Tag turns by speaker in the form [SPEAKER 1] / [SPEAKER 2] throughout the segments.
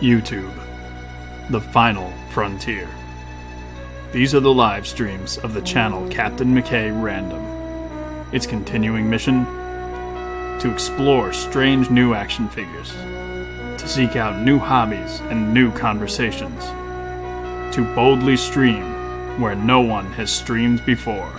[SPEAKER 1] YouTube, the final frontier. These are the live streams of the channel Captain McKay Random. Its continuing mission? To explore strange new action figures, to seek out new hobbies and new conversations, to boldly stream where no one has streamed before.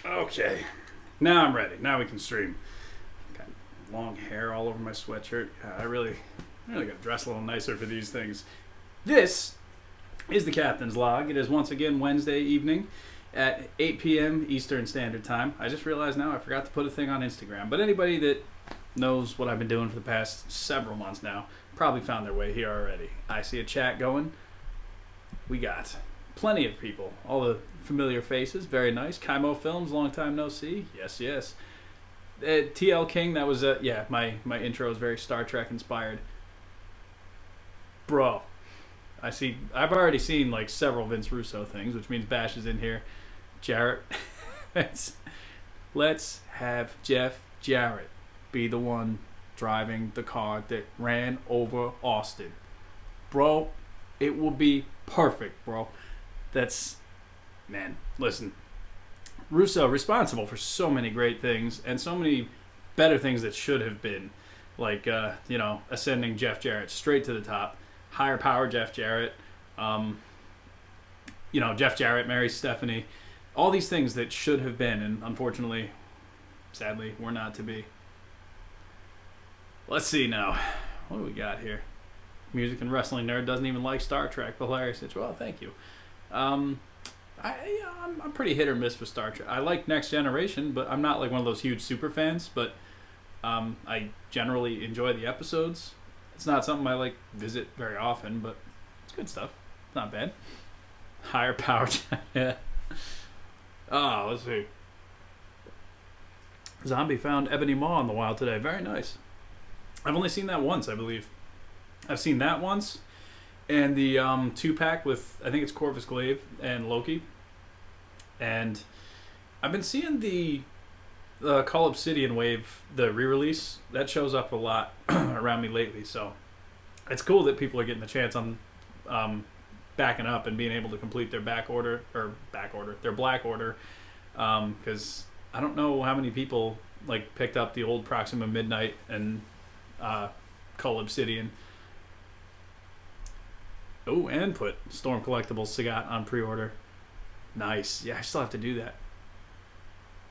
[SPEAKER 2] Okay, now I'm ready. Now we can stream. Got long hair all over my sweatshirt. I really got to dress a little nicer for these things. This is the Captain's Log. It is once again Wednesday evening at 8 p.m. Eastern Standard Time. I just realized now I forgot to put a thing on Instagram. But anybody that knows what I've been doing for the past several months now probably found their way here already. I see a chat going. We got plenty of people. All the familiar faces. Very nice. Kaimo Films, long time no see. Yes, yes. TL King, that was, my intro is very Star Trek inspired. Bro, I've already seen like several Vince Russo things, which means Bash is in here. Jarrett. Let's have Jeff Jarrett be the one driving the car that ran over Austin. Bro, it will be perfect, bro. Man, listen. Russo, responsible for so many great things and so many better things that should have been. Like, ascending Jeff Jarrett straight to the top. Higher power Jeff Jarrett. Jeff Jarrett marries Stephanie. All these things that should have been, and unfortunately, sadly, were not to be. Let's see now. What do we got here? Music and wrestling nerd doesn't even like Star Trek, but hilarious. Well, thank you. I'm pretty hit or miss with Star Trek. I like Next Generation, but I'm not like one of those huge super fans. But I generally enjoy the episodes. It's not something I like visit very often, but it's good stuff. It's not bad. Higher power. Yeah. Oh, let's see. Zombie found Ebony Maw in the wild today. Very nice. I've only seen that once, I believe. I've seen that once. And the 2-pack with, I think it's Corvus Glaive and Loki. And I've been seeing the Call Obsidian wave, the re-release. That shows up a lot around me lately. So it's cool that people are getting the chance on backing up and being able to complete their black order. Because I don't know how many people like picked up the old Proxima Midnight and Call Obsidian. Oh, and put Storm Collectibles Sagat on pre-order. Nice. Yeah, I still have to do that.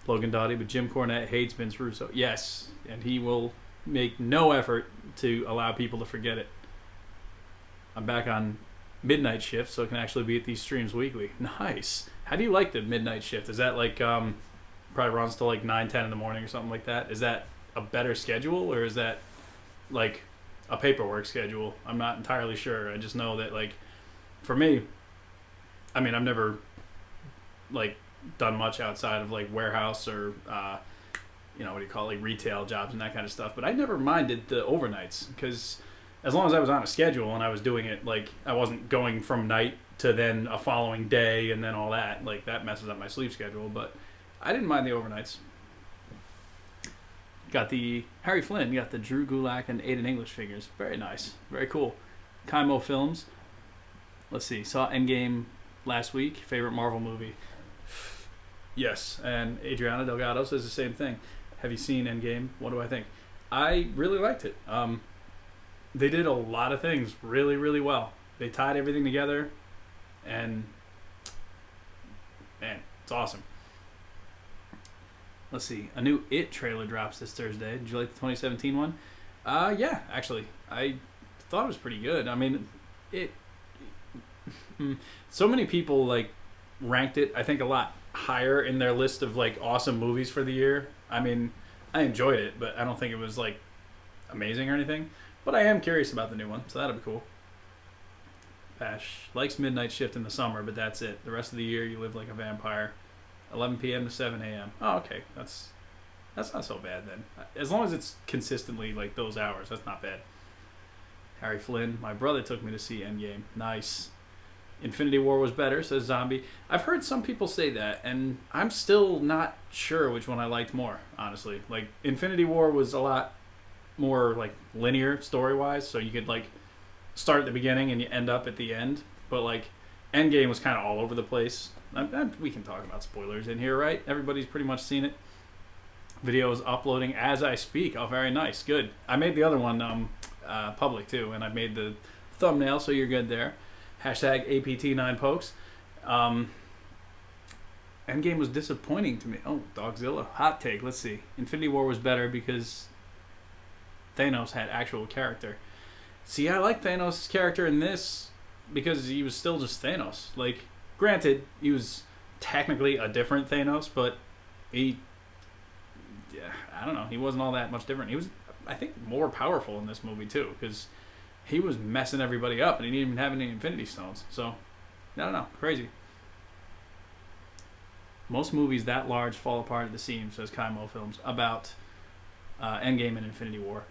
[SPEAKER 2] Logan Dottie, but Jim Cornette hates Vince Russo. Yes, and he will make no effort to allow people to forget it. I'm back on midnight shift, so I can actually be at these streams weekly. Nice. How do you like the midnight shift? Is that like, probably runs till like 9, 10 in the morning or something like that? Is that a better schedule, or is that like a paperwork schedule? I'm not entirely sure. I just know that, like, for me, I mean, I've never like done much outside of like warehouse or retail jobs and that kind of stuff, but I never minded the overnights, because as long as I was on a schedule and I was doing it, like, I wasn't going from night to then a following day and then all that, like, that messes up my sleep schedule. But I didn't mind the overnights. Got the Harry Flynn, got the Drew Gulak and Aiden English figures. Very nice. Very cool. Kaimo Films. Let's see. Saw Endgame last week. Favorite Marvel movie? Yes. And Adriana Delgado says the same thing. Have you seen Endgame? What do I think? I really liked it. They did a lot of things really, really well. They tied everything together. And, man, it's awesome. Let's see. A new It trailer drops this Thursday. Did you like the 2017 one? Yeah, actually. I thought it was pretty good. I mean, so many people, like, ranked it, I think, a lot higher in their list of, like, awesome movies for the year. I mean, I enjoyed it, but I don't think it was, like, amazing or anything. But I am curious about the new one, so that'll be cool. Bash likes midnight shift in the summer, but that's it. The rest of the year, you live like a vampire. 11 p.m. to 7 a.m. Oh, okay. That's not so bad then. As long as it's consistently like those hours, that's not bad. Harry Flynn, my brother took me to see Endgame. Nice. Infinity War was better, says Zombie. I've heard some people say that, and I'm still not sure which one I liked more, honestly. Like, Infinity War was a lot more like linear story-wise, so you could like start at the beginning and you end up at the end. But like, Endgame was kind of all over the place. We can talk about spoilers in here, right? Everybody's pretty much seen it. Video is uploading as I speak. Oh, very nice. Good. I made the other one public too, and I made the thumbnail, so you're good there. Hashtag APT9pokes. Endgame was disappointing to me. Oh, Dogzilla. Hot take. Let's see. Infinity War was better because Thanos had actual character. See, I like Thanos' character in this because he was still just Thanos. Like, granted, he was technically a different Thanos, but I don't know, he wasn't all that much different. He was, I think, more powerful in this movie, too, because he was messing everybody up, and he didn't even have any Infinity Stones. So, I don't know, crazy. Most movies that large fall apart at the seams, says Kaimo Films, about Endgame and Infinity War.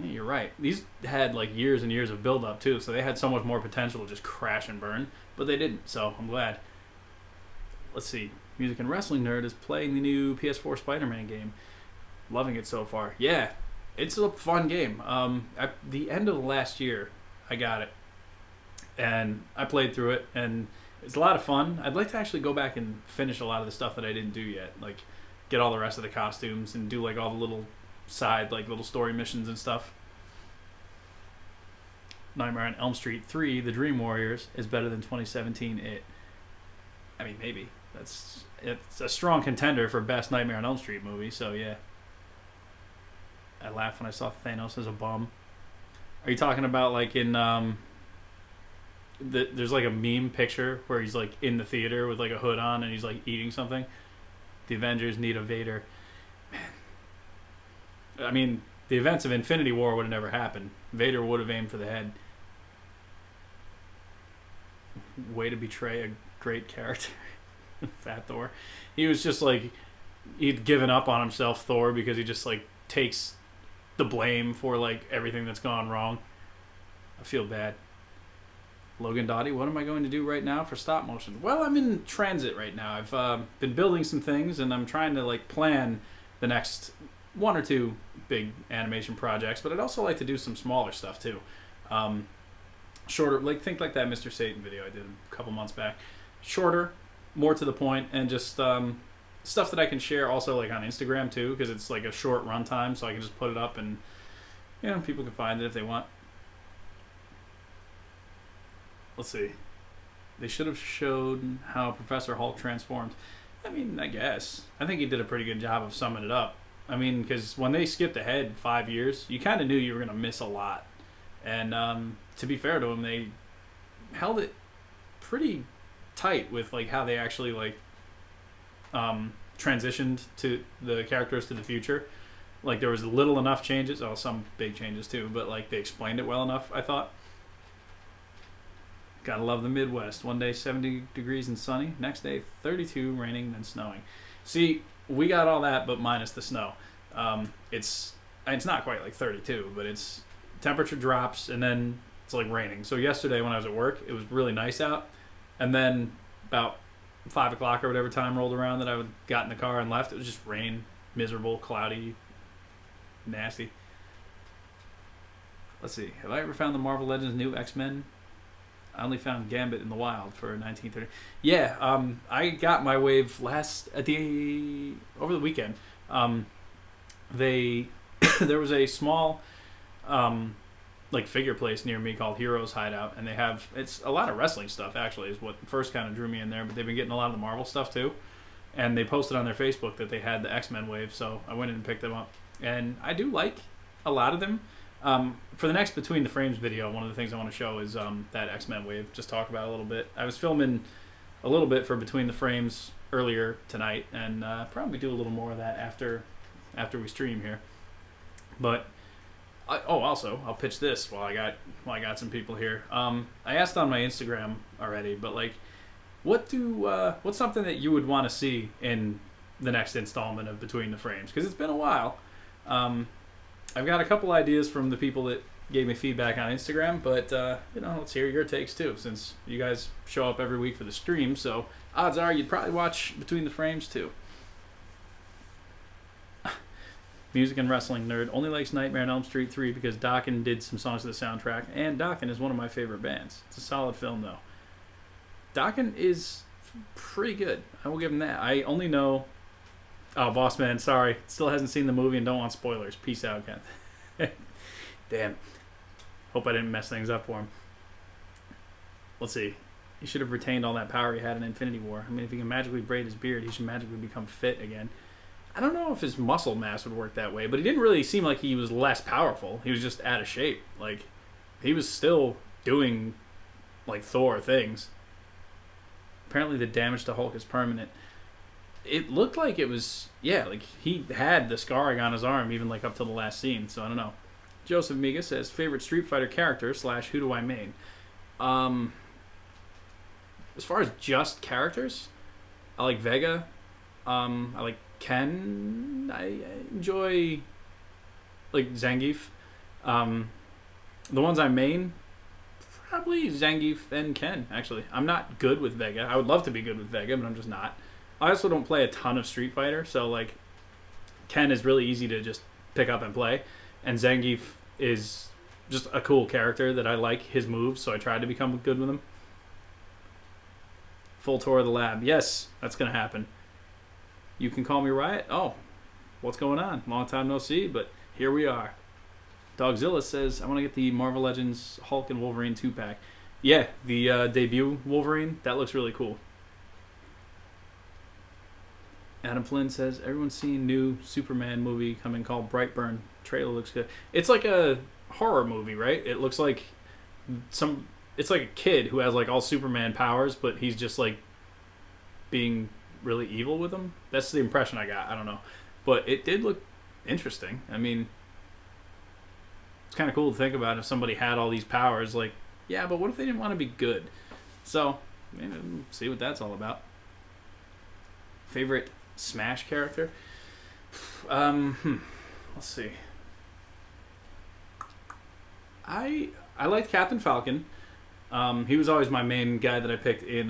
[SPEAKER 2] Yeah, you're right. These had like years and years of build up too, so they had so much more potential to just crash and burn, but they didn't. So I'm glad. Let's see. Music and Wrestling Nerd is playing the new PS4 Spider-Man game. Loving it so far. Yeah, it's a fun game. At the end of last year, I got it, and I played through it, and it's a lot of fun. I'd like to actually go back and finish a lot of the stuff that I didn't do yet, like get all the rest of the costumes and do like all the little side, like little story missions and stuff. Nightmare on Elm Street 3, The Dream Warriors, is better than 2017 It. I mean, maybe. It's a strong contender for best Nightmare on Elm Street movie, so yeah. I laughed when I saw Thanos as a bum. Are you talking about like in there's like a meme picture where he's like in the theater with like a hood on and he's like eating something? The Avengers need a Vader. I mean, the events of Infinity War would have never happened. Vader would have aimed for the head. Way to betray a great character. Fat Thor. He was just like, he'd given up on himself, Thor, because he just like takes the blame for like everything that's gone wrong. I feel bad. Logan Dottie, what am I going to do right now for stop motion? Well, I'm in transit right now. I've been building some things, and I'm trying to like plan the next one or two big animation projects, but I'd also like to do some smaller stuff too. Shorter, like think like that Mr. Satan video I did a couple months back. Shorter, more to the point, and just stuff that I can share also like on Instagram too, because it's like a short runtime, so I can just put it up and people can find it if they want. Let's see. They should have showed how Professor Hulk transformed. I mean, I guess. I think he did a pretty good job of summing it up. I mean, because when they skipped ahead 5 years, you kind of knew you were going to miss a lot. And to be fair to them, they held it pretty tight with like how they actually like transitioned to the characters to the future. Like there was little enough changes, some big changes too, but like they explained it well enough, I thought. Gotta love the Midwest. One day 70 degrees and sunny, next day 32, raining, then snowing. See, we got all that, but minus the snow. It's not quite like 32, but it's temperature drops and then it's like raining. So yesterday when I was at work, it was really nice out, and then about 5 o'clock or whatever time rolled around that I got in the car and left, it was just rain, miserable, cloudy, nasty. Let's see. Have I ever found the Marvel Legends new X-Men? I only found Gambit in the wild for 1930. Yeah, I got my wave over the weekend. There was a small like figure place near me called Heroes Hideout, and it's a lot of wrestling stuff actually is what first kind of drew me in there, but they've been getting a lot of the Marvel stuff too. And they posted on their Facebook that they had the X-Men wave, so I went in and picked them up. And I do like a lot of them. For the next Between the Frames video, one of the things I want to show is that X-Men wave. Just talk about it a little bit. I was filming a little bit for Between the Frames earlier tonight, and probably do a little more of that after we stream here. But Also, I'll pitch this while I got some people here. I asked on my Instagram already, but like, what's something that you would want to see in the next installment of Between the Frames? Because it's been a while. I've got a couple ideas from the people that gave me feedback on Instagram, but let's hear your takes too, since you guys show up every week for the stream. So odds are you'd probably watch Between the Frames too. Music and wrestling nerd only likes Nightmare on Elm Street 3 because Dokken did some songs to the soundtrack, and Dokken is one of my favorite bands. It's a solid film though. Dokken is pretty good. I will give him that. I only know. Oh, boss man, sorry. Still hasn't seen the movie and don't want spoilers. Peace out, Ken. Damn. Hope I didn't mess things up for him. Let's see. He should have retained all that power he had in Infinity War. I mean, if he can magically braid his beard, he should magically become fit again. I don't know if his muscle mass would work that way, but he didn't really seem like he was less powerful. He was just out of shape. Like, he was still doing, like, Thor things. Apparently the damage to Hulk is permanent. It looked like it was, like he had the scarring on his arm even like up till the last scene, so I don't know. Joseph Miga says, favorite Street Fighter character / who do I main? As far as just characters, I like Vega. I like Ken. I enjoy like Zangief. The ones I main, probably Zangief and Ken, actually. I'm not good with Vega. I would love to be good with Vega, but I'm just not. I also don't play a ton of Street Fighter, so like Ken is really easy to just pick up and play, and Zangief is just a cool character that I like his moves, so I tried to become good with him. Full tour of the lab. Yes, that's going to happen. You can call me Riot. Oh, what's going on? Long time no see, but here we are. Dogzilla says, I want to get the Marvel Legends Hulk and Wolverine 2-pack. Yeah, the debut Wolverine, that looks really cool. Adam Flynn says, everyone's seen new Superman movie coming called Brightburn. Trailer looks good. It's like a horror movie, right? It looks like it's like a kid who has like all Superman powers, but he's just like being really evil with them. That's the impression I got. I don't know. But it did look interesting. I mean, it's kind of cool to think about if somebody had all these powers. Like, yeah, but what if they didn't want to be good? So, see what that's all about. Favorite Smash character? Let's see. I liked Captain Falcon. He was always my main guy that I picked in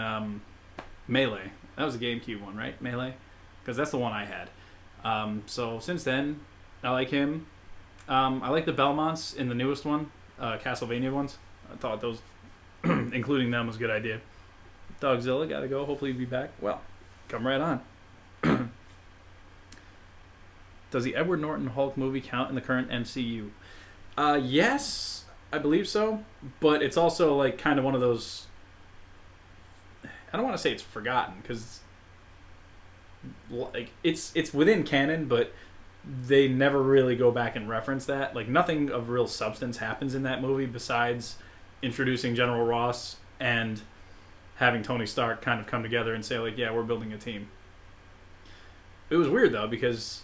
[SPEAKER 2] Melee. That was a GameCube one, right? Melee? Because that's the one I had. So since then, I like him. I like the Belmonts in the newest one, Castlevania ones. I thought those, including them, was a good idea. Dogzilla, gotta go. Hopefully he'll be back. Well, come right on. Does the Edward Norton Hulk movie count in the current MCU? Yes, I believe so. But it's also like kind of one of those. I don't want to say it's forgotten because like it's within canon, but they never really go back and reference that. Like nothing of real substance happens in that movie besides introducing General Ross and having Tony Stark kind of come together and say like, yeah, we're building a team. It was weird though because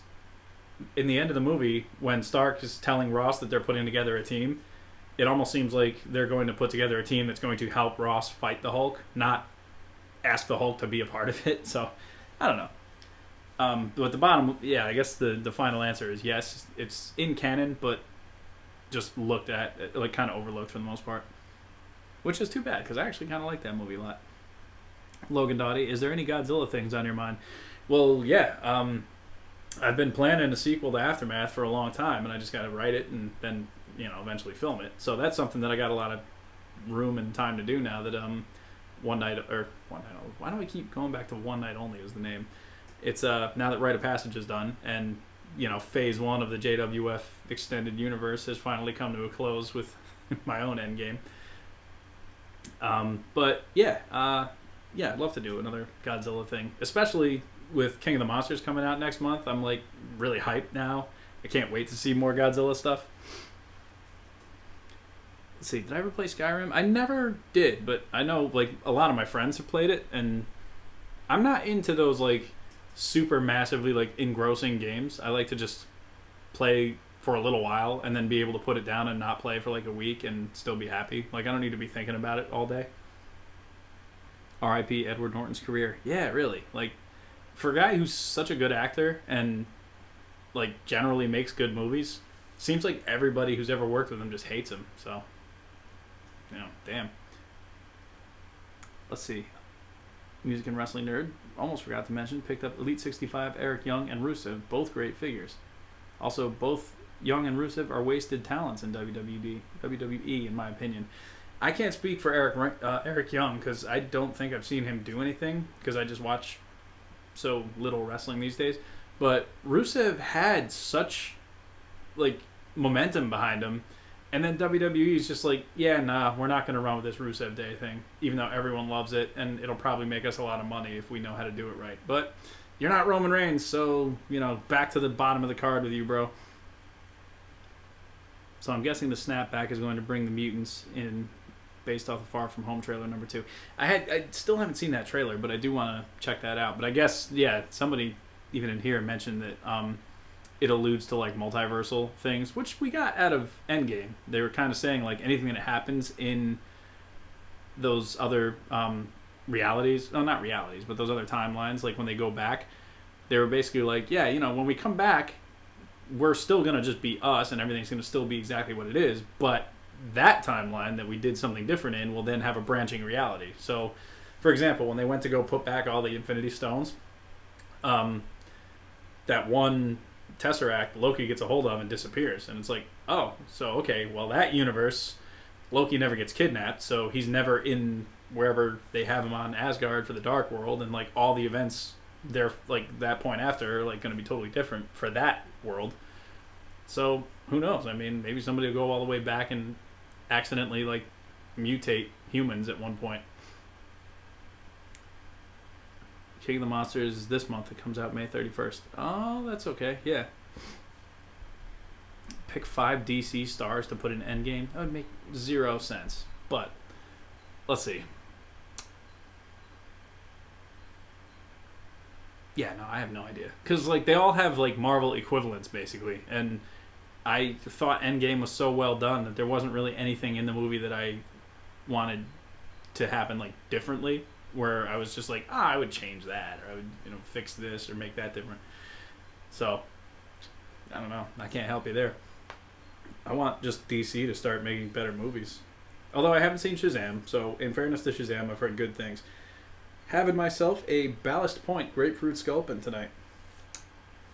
[SPEAKER 2] in the end of the movie, when Stark is telling Ross that they're putting together a team, it almost seems like they're going to put together a team that's going to help Ross fight the Hulk, not ask the Hulk to be a part of it. So, I don't know. But the bottom, yeah, I guess the final answer is yes. It's in canon, but just looked at, like kind of overlooked for the most part. Which is too bad, because I actually kind of like that movie a lot. Logan Dottie, is there any Godzilla things on your mind? Well, yeah. I've been planning a sequel to Aftermath for a long time, and I just got to write it and then, eventually film it. So that's something that I got a lot of room and time to do now that One Night why do I keep going back to One Night Only as the name? It's now that Rite of Passage is done, and phase 1 of the JWF extended universe has finally come to a close with my own endgame. But yeah, I'd love to do another Godzilla thing, especially with King of the Monsters coming out next month. I'm like really hyped now. I can't wait to see more Godzilla stuff. Let's see, did I ever play Skyrim? I never did, but I know like a lot of my friends have played it, and I'm not into those like super massively like engrossing games. I like to just play for a little while and then be able to put it down and not play for like a week and still be happy. Like, I don't need to be thinking about it all day. R.I.P. Edward Norton's career. Yeah, really. Like, for a guy who's such a good actor and like generally makes good movies, seems like everybody who's ever worked with him just hates him. So, damn. Let's see. Music and wrestling nerd. Almost forgot to mention. Picked up Elite 65, Eric Young, and Rusev. Both great figures. Also, both Young and Rusev are wasted talents in WWE, in my opinion. I can't speak for Eric Young because I don't think I've seen him do anything because I just watch so little wrestling these days. But Rusev had such like momentum behind him, and then WWE is just like, yeah, nah, we're not going to run with this Rusev Day thing, even though everyone loves it, and it'll probably make us a lot of money if we know how to do it right. But you're not Roman Reigns, so, back to the bottom of the card with you, bro. So I'm guessing the snapback is going to bring the mutants in based off the Far From Home trailer number 2. I still haven't seen that trailer, but I do want to check that out. But I guess, yeah, somebody even in here mentioned that it alludes to like multiversal things, which we got out of Endgame. They were kind of saying like anything that happens in those other realities, no, not realities, but those other timelines, like when they go back, they were basically like, yeah, when we come back, we're still going to just be us and everything's going to still be exactly what it is, but that timeline that we did something different in will then have a branching reality. So, for example, when they went to go put back all the Infinity Stones, that one Tesseract Loki gets a hold of and disappears, and it's like, oh, so okay, well, that universe, Loki never gets kidnapped, so he's never in wherever they have him on Asgard for the Dark World, and like all the events there, like that point after, are like going to be totally different for that world. So who knows? I mean, maybe somebody will go all the way back and accidentally like mutate humans at one point. King of the Monsters is this month. It comes out May 31st. Oh, that's okay. Yeah. Pick 5 DC stars to put in Endgame. That would make 0 sense. But let's see. Yeah, no, I have no idea. Because like they all have like Marvel equivalents basically, and I thought Endgame was so well done that there wasn't really anything in the movie that I wanted to happen like differently. Where I was just like, I would change that, or I would, fix this or make that different. So, I don't know. I can't help you there. I want just DC to start making better movies. Although I haven't seen Shazam, so in fairness to Shazam, I've heard good things. Having myself a Ballast Point Grapefruit Sculpin tonight.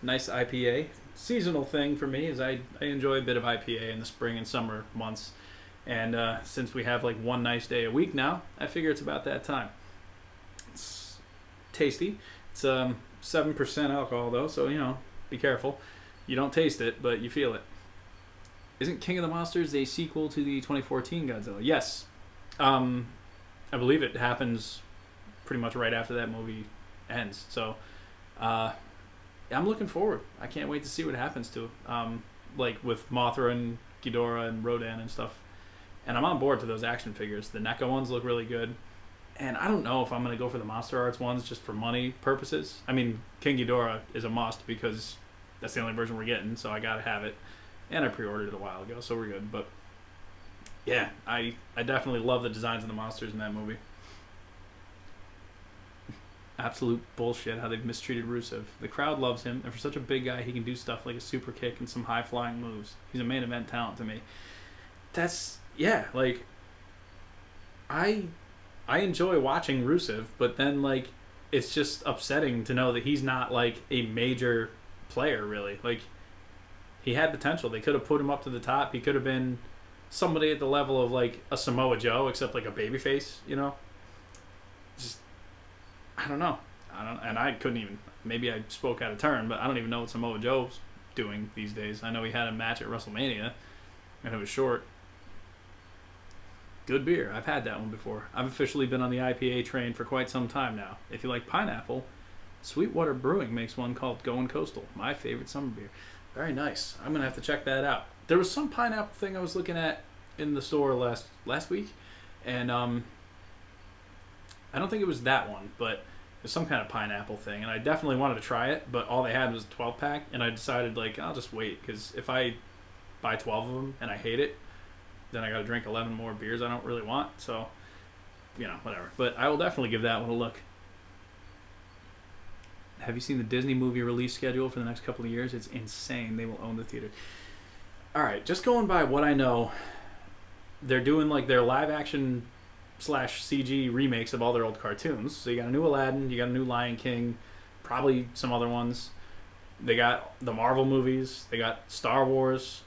[SPEAKER 2] Nice IPA. Seasonal thing for me is I enjoy a bit of IPA in the spring and summer months. And since we have like one nice day a week now, I figure it's about that time. It's tasty. It's 7% alcohol though, so be careful. You don't taste it, but you feel it. Isn't King of the Monsters a sequel to the 2014 Godzilla? Yes. I believe it happens pretty much right after that movie ends. So I'm looking forward. I can't wait to see what happens to it. Like with Mothra and Ghidorah and Rodan and stuff. And I'm on board for those action figures. The NECA ones look really good. And I don't know if I'm going to go for the Monster Arts ones just for money purposes. I mean, King Ghidorah is a must because that's the only version we're getting, so I got to have it. And I pre-ordered it a while ago, so we're good. But yeah, I definitely love the designs of the monsters in that movie. Absolute bullshit how they've mistreated Rusev. The crowd loves him, and for such a big guy, he can do stuff like a super kick and some high-flying moves. He's a main event talent to me. Yeah, like, I enjoy watching Rusev, but then, like, it's just upsetting to know that he's not, like, a major player, really. Like, he had potential. They could have put him up to the top. He could have been somebody at the level of, like, a Samoa Joe, except, like, a babyface, Just, I don't know. And I couldn't even, maybe I spoke out of turn, but I don't even know what Samoa Joe's doing these days. I know he had a match at WrestleMania, and it was short. Good beer. I've had that one before. I've officially been on the IPA train for quite some time now. If you like pineapple, Sweetwater Brewing makes one called Going Coastal. My favorite summer beer. Very nice. I'm going to have to check that out. There was some pineapple thing I was looking at in the store last week, and I don't think it was that one, but there's some kind of pineapple thing, and I definitely wanted to try it, but all they had was a 12-pack, and I decided, like, I'll just wait, because if I buy 12 of them and I hate it, then I got to drink 11 more beers I don't really want. So, whatever. But I will definitely give that one a look. Have you seen the Disney movie release schedule for the next couple of years? It's insane. They will own the theater. All right, just going by what I know, they're doing like their live action / CG remakes of all their old cartoons. So you got a new Aladdin, you got a new Lion King, probably some other ones. They got the Marvel movies, they got Star Wars.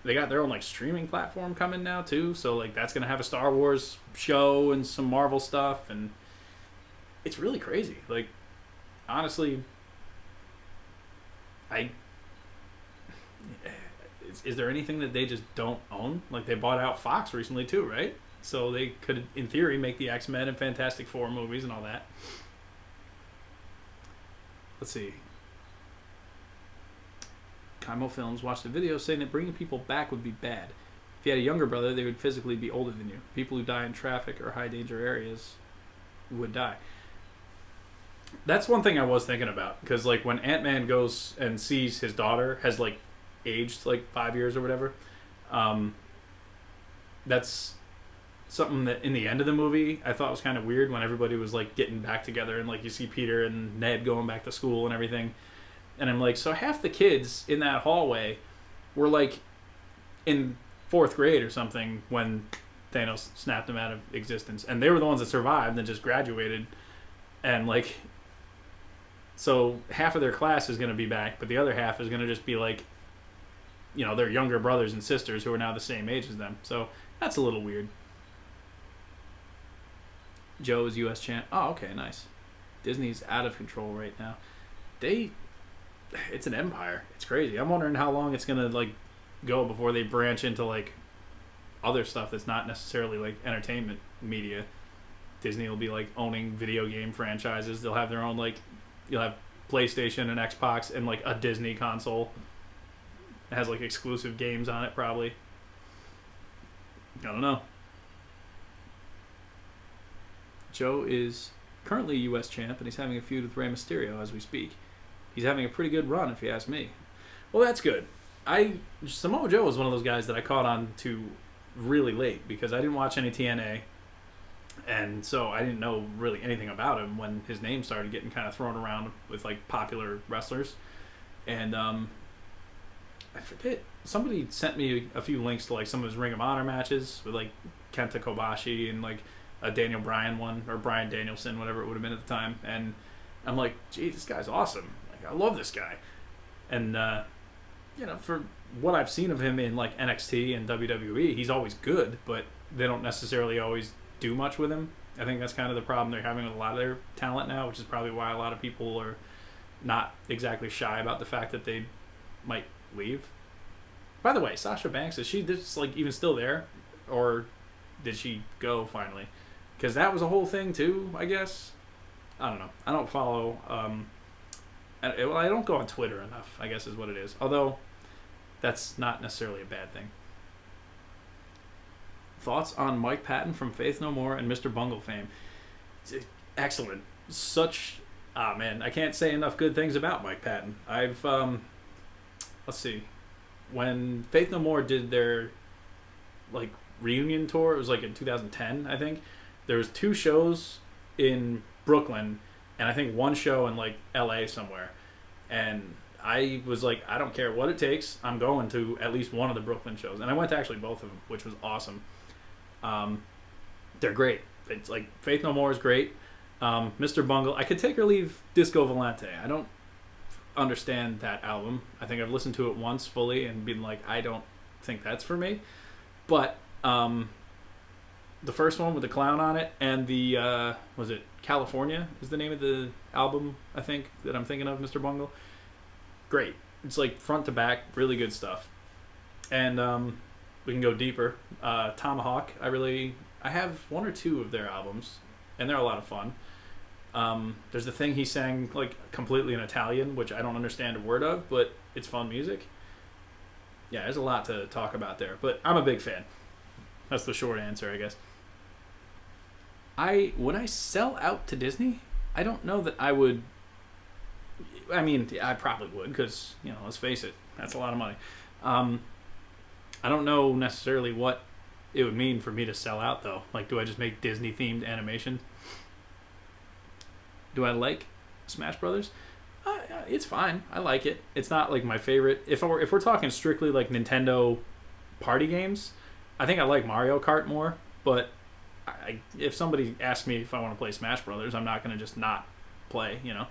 [SPEAKER 2] They got their own like streaming platform coming now too. So like that's gonna have a Star Wars show and some Marvel stuff, and it's really crazy. Like, honestly, is there anything that they just don't own? Like, they bought out Fox recently too, right? So they could, in theory, make the X-Men and Fantastic Four movies and all that. Let's see. Kaimo Films watched a video saying that bringing people back would be bad. If you had a younger brother, they would physically be older than you. People who die in traffic or high danger areas would die. That's one thing I was thinking about, because like when Ant-Man goes and sees his daughter has like aged like 5 years or whatever, that's something that in the end of the movie I thought was kind of weird, when everybody was like getting back together and like you see Peter and Ned going back to school and everything, and I'm like, so half the kids in that hallway were like in 4th grade or something when Thanos snapped them out of existence, and they were the ones that survived and just graduated, and like, so half of their class is going to be back, but the other half is going to just be like, their younger brothers and sisters who are now the same age as them. So that's a little weird. Joe is U.S. champ. Oh, okay, nice. Disney's out of control right now. It's an empire. It's crazy. I'm wondering how long it's going to like go before they branch into like other stuff that's not necessarily like entertainment media. Disney will be like owning video game franchises. They'll have their own like, you'll have PlayStation and Xbox and like a Disney console. It has like exclusive games on it probably. I don't know. Joe is currently U.S. champ and he's having a feud with Rey Mysterio as we speak. He's having a pretty good run if you ask me. Well, that's good. Samoa Joe was one of those guys that I caught on to really late because I didn't watch any TNA. And so I didn't know really anything about him when his name started getting kind of thrown around with like popular wrestlers. And I forget, somebody sent me a few links to like some of his Ring of Honor matches with like Kenta Kobashi and like a Daniel Bryan one, or Bryan Danielson, whatever it would have been at the time. And I'm like, gee, this guy's awesome. Like, I love this guy. And for what I've seen of him in like NXT and WWE, he's always good, but they don't necessarily always do much with him. I think that's kind of the problem they're having with a lot of their talent now, which is probably why a lot of people are not exactly shy about the fact that they might leave. By the way, Sasha Banks, is she just like even still there, or did she go finally? Because that was a whole thing too, I guess. I don't know. I don't follow. I don't go on Twitter enough, I guess is what it is. Although that's not necessarily a bad thing. Thoughts on Mike Patton from Faith No More and Mr. Bungle fame? Excellent. Man, I can't say enough good things about Mike Patton. Let's see. When Faith No More did their like reunion tour, it was like in 2010, I think. There was 2 shows in Brooklyn and I think 1 show in like LA somewhere. And I was like, I don't care what it takes. I'm going to at least one of the Brooklyn shows. And I went to actually both of them, which was awesome. They're great. It's like Faith No More is great. Mr. Bungle, I could take or leave Disco Volante. I don't understand that album. I think I've listened to it once fully and been like, I don't think that's for me. But the first one with the clown on it and the was it California is the name of the album, I think, that I'm thinking of, Mr. Bungle. Great. It's like front to back, really good stuff. And we can go deeper. Tomahawk, I have 1 or 2 of their albums, and they're a lot of fun. There's the thing he sang like completely in Italian, which I don't understand a word of, but it's fun music. Yeah, there's a lot to talk about there, but I'm a big fan. That's the short answer, I guess. Would I sell out to Disney? I don't know that I would. I mean, I probably would, because, let's face it, that's a lot of money. Um, I don't know necessarily what it would mean for me to sell out, though. Like, do I just make Disney themed animation? Do I like Smash Brothers? It's fine. I like it. It's not like my favorite. If we're talking strictly like Nintendo party games, I think I like Mario Kart more. But if somebody asks me if I want to play Smash Brothers, I'm not going to just not play. You know.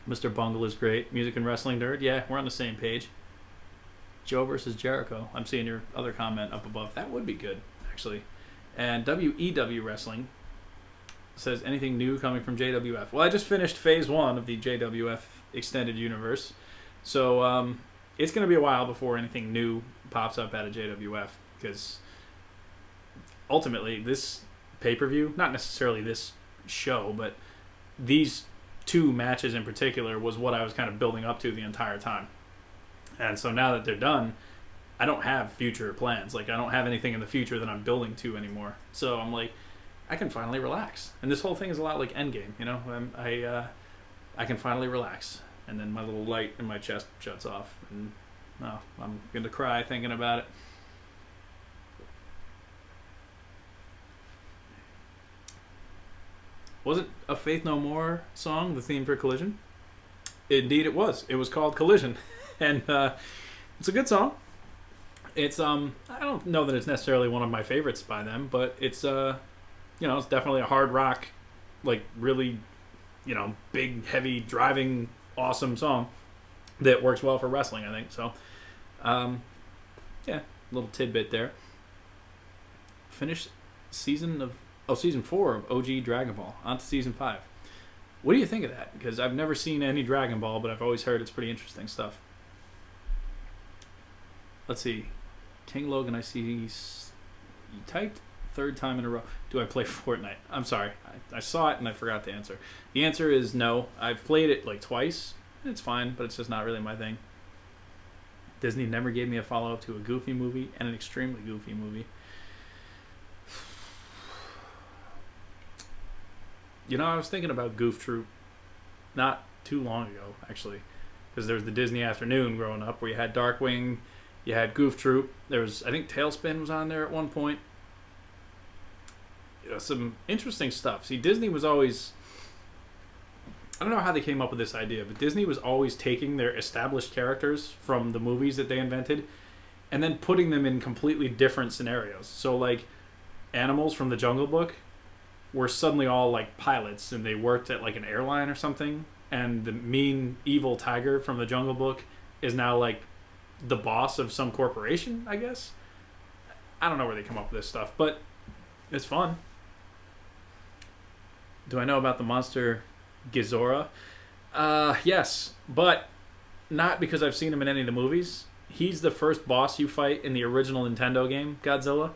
[SPEAKER 2] Mr. Bungle is great. Music and wrestling nerd. Yeah, we're on the same page. Joe versus Jericho. I'm seeing your other comment up above. That would be good, actually. And WEW Wrestling says, anything new coming from JWF? Well, I just finished phase 1 of the JWF extended universe. So it's going to be a while before anything new pops up out of JWF. Because ultimately, this pay-per-view, not necessarily this show, but these 2 matches in particular was what I was kind of building up to the entire time. And so now that they're done, I don't have future plans. Like, I don't have anything in the future that I'm building to anymore. So I'm like, I can finally relax. And this whole thing is a lot like Endgame, you know? I can finally relax. And then my little light in my chest shuts off. And I'm going to cry thinking about it. Wasn't A Faith No More song the theme for Collision? Indeed it was. It was called Collision. And it's a good song. It's I don't know that it's necessarily one of my favorites by them, but it's it's definitely a hard rock, like really, big, heavy, driving, awesome song that works well for wrestling, I think. So little tidbit there. Finished season 4 of OG Dragon Ball. On to season 5. What do you think of that? Because I've never seen any Dragon Ball, but I've always heard it's pretty interesting stuff. Let's see. King Logan, I see you typed 3rd time in a row. Do I play Fortnite? I'm sorry. I saw it and I forgot to answer. The answer is no. I've played it like twice. It's fine, but it's just not really my thing. Disney never gave me a follow-up to a Goofy movie and an extremely Goofy movie. I was thinking about Goof Troop not too long ago, actually. Because there was the Disney Afternoon growing up where you had Darkwing, you had Goof Troop. There was, I think, Tailspin was on there at one point. Some interesting stuff. See, Disney was always... I don't know how they came up with this idea, but Disney was always taking their established characters from the movies that they invented and then putting them in completely different scenarios. So, like, animals from the Jungle Book were suddenly all, like, pilots, and they worked at, like, an airline or something. And the mean, evil tiger from the Jungle Book is now, like, the boss of some corporation, I guess. I don't know where they come up with this stuff, but it's fun. Do I know about the monster Ghidorah? Yes, but not because I've seen him in any of the movies. He's the first boss you fight in the original Nintendo game, Godzilla.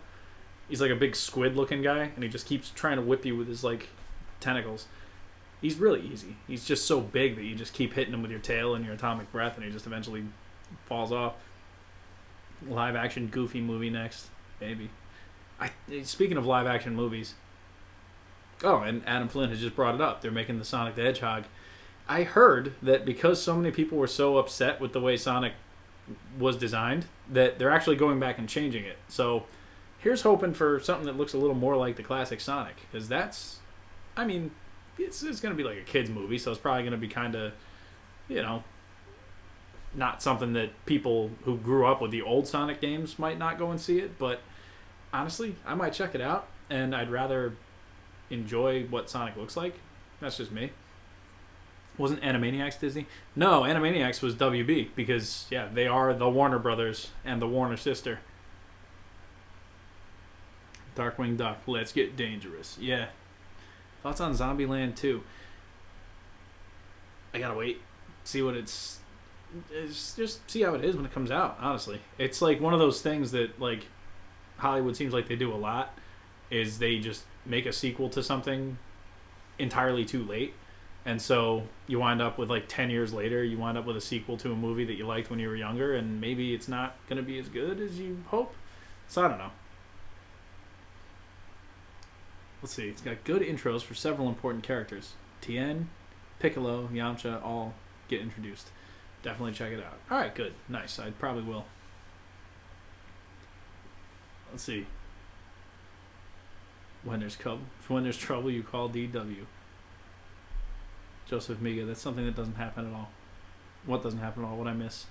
[SPEAKER 2] He's like a big squid-looking guy, and he just keeps trying to whip you with his, like, tentacles. He's really easy. He's just so big that you just keep hitting him with your tail and your atomic breath, and he just eventually falls off. Live-action Goofy movie next, maybe. Speaking of live-action movies... Oh, and Adam Flynn has just brought it up. They're making the Sonic the Hedgehog. I heard that because so many people were so upset with the way Sonic was designed, that they're actually going back and changing it. So here's hoping for something that looks a little more like the classic Sonic. Because that's... I mean, it's going to be like a kid's movie, so it's probably going to be kind of, not something that people who grew up with the old Sonic games might not go and see it. But honestly, I might check it out, and I'd rather... enjoy what Sonic looks like. That's just me. Wasn't Animaniacs Disney? No, Animaniacs was WB because, they are the Warner Brothers and the Warner sister. Darkwing Duck, let's get dangerous. Yeah. Thoughts on Zombieland 2? I gotta wait. See what it's just see how it is when it comes out, honestly. It's like one of those things that, like, Hollywood seems like they do a lot, is they just make a sequel to something entirely too late. And so you wind up with, like, 10 years later, you wind up with a sequel to a movie that you liked when you were younger, and maybe it's not going to be as good as you hope. So I don't know. Let's see. It's got good intros for several important characters. Tien, Piccolo, Yamcha all get introduced. Definitely check it out. All right, good. Nice. I probably will. Let's see. When there's trouble, you call DW. Joseph Miga. That's something that doesn't happen at all. What doesn't happen at all? What I miss?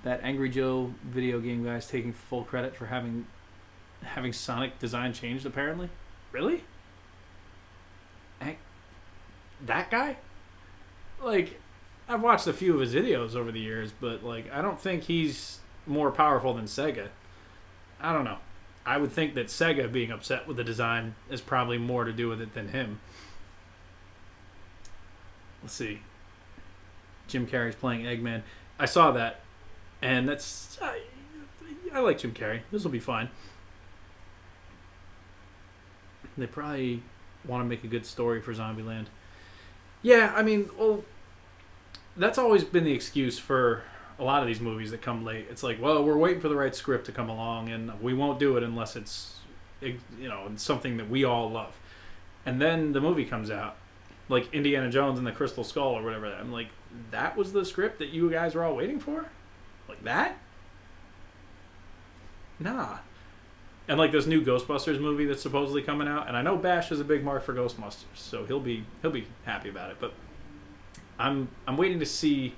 [SPEAKER 2] That Angry Joe video game guy's taking full credit for having Sonic design changed, apparently. Really? That guy? Like, I've watched a few of his videos over the years, but, like, I don't think he's more powerful than Sega. I don't know. I would think that Sega being upset with the design is probably more to do with it than him. Let's see. Jim Carrey's playing Eggman. I saw that, and that's... I like Jim Carrey. This will be fine. They probably want to make a good story for Zombieland. Yeah, I mean, well, that's always been the excuse for a lot of these movies that come late. It's like, well, we're waiting for the right script to come along, and we won't do it unless it's, something that we all love. And then the movie comes out, like Indiana Jones and the Crystal Skull or whatever. I'm like, that was the script that you guys were all waiting for? Like that? Nah. And like this new Ghostbusters movie that's supposedly coming out, and I know Bash is a big mark for Ghostbusters, so he'll be happy about it. But I'm waiting to see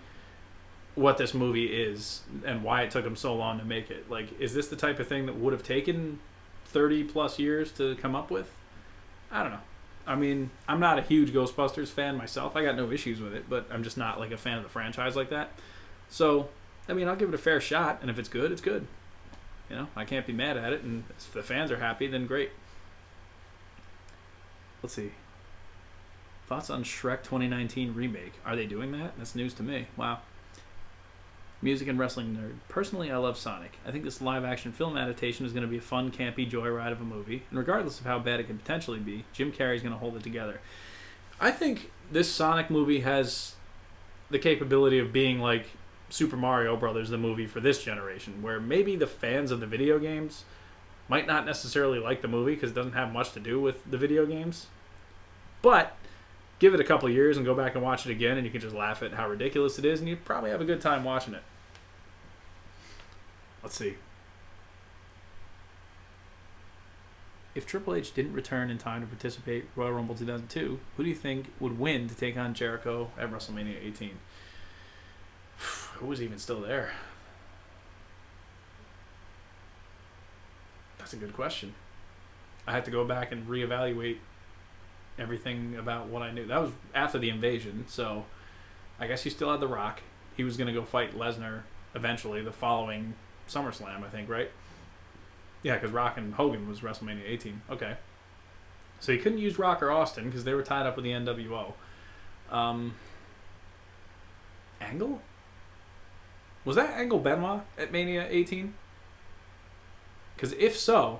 [SPEAKER 2] what this movie is and why it took him so long to make it. Like, is this the type of thing that would have taken 30 plus years to come up with? I don't know. I mean, I'm not a huge Ghostbusters fan myself. I got no issues with it, but I'm just not like a fan of the franchise like that. So, I mean, I'll give it a fair shot, and if it's good, it's good. I can't be mad at it, and if the fans are happy, then great. Let's see. Thoughts on Shrek 2019 remake? Are they doing that? That's news to me. Wow. Music and wrestling nerd. Personally, I love Sonic. I think this live-action film adaptation is going to be a fun, campy joyride of a movie, and regardless of how bad it could potentially be, Jim Carrey's going to hold it together. I think this Sonic movie has the capability of being like Super Mario Brothers, the movie for this generation, where maybe the fans of the video games might not necessarily like the movie because it doesn't have much to do with the video games. But give it a couple years and go back and watch it again, and you can just laugh at how ridiculous it is, and you probably have a good time watching it. Let's see. If Triple H didn't return in time to participate in Royal Rumble 2002, who do you think would win to take on Jericho at WrestleMania 18? Who was even still there? That's a good question. I had to go back and reevaluate everything about what I knew. That was after the invasion, so I guess you still had The Rock. He was going to go fight Lesnar eventually the following SummerSlam, I think, right? Yeah, because Rock and Hogan was WrestleMania 18. Okay. So he couldn't use Rock or Austin because they were tied up with the NWO. Angle? Was that Angle Benoit at Mania 18? Because if so,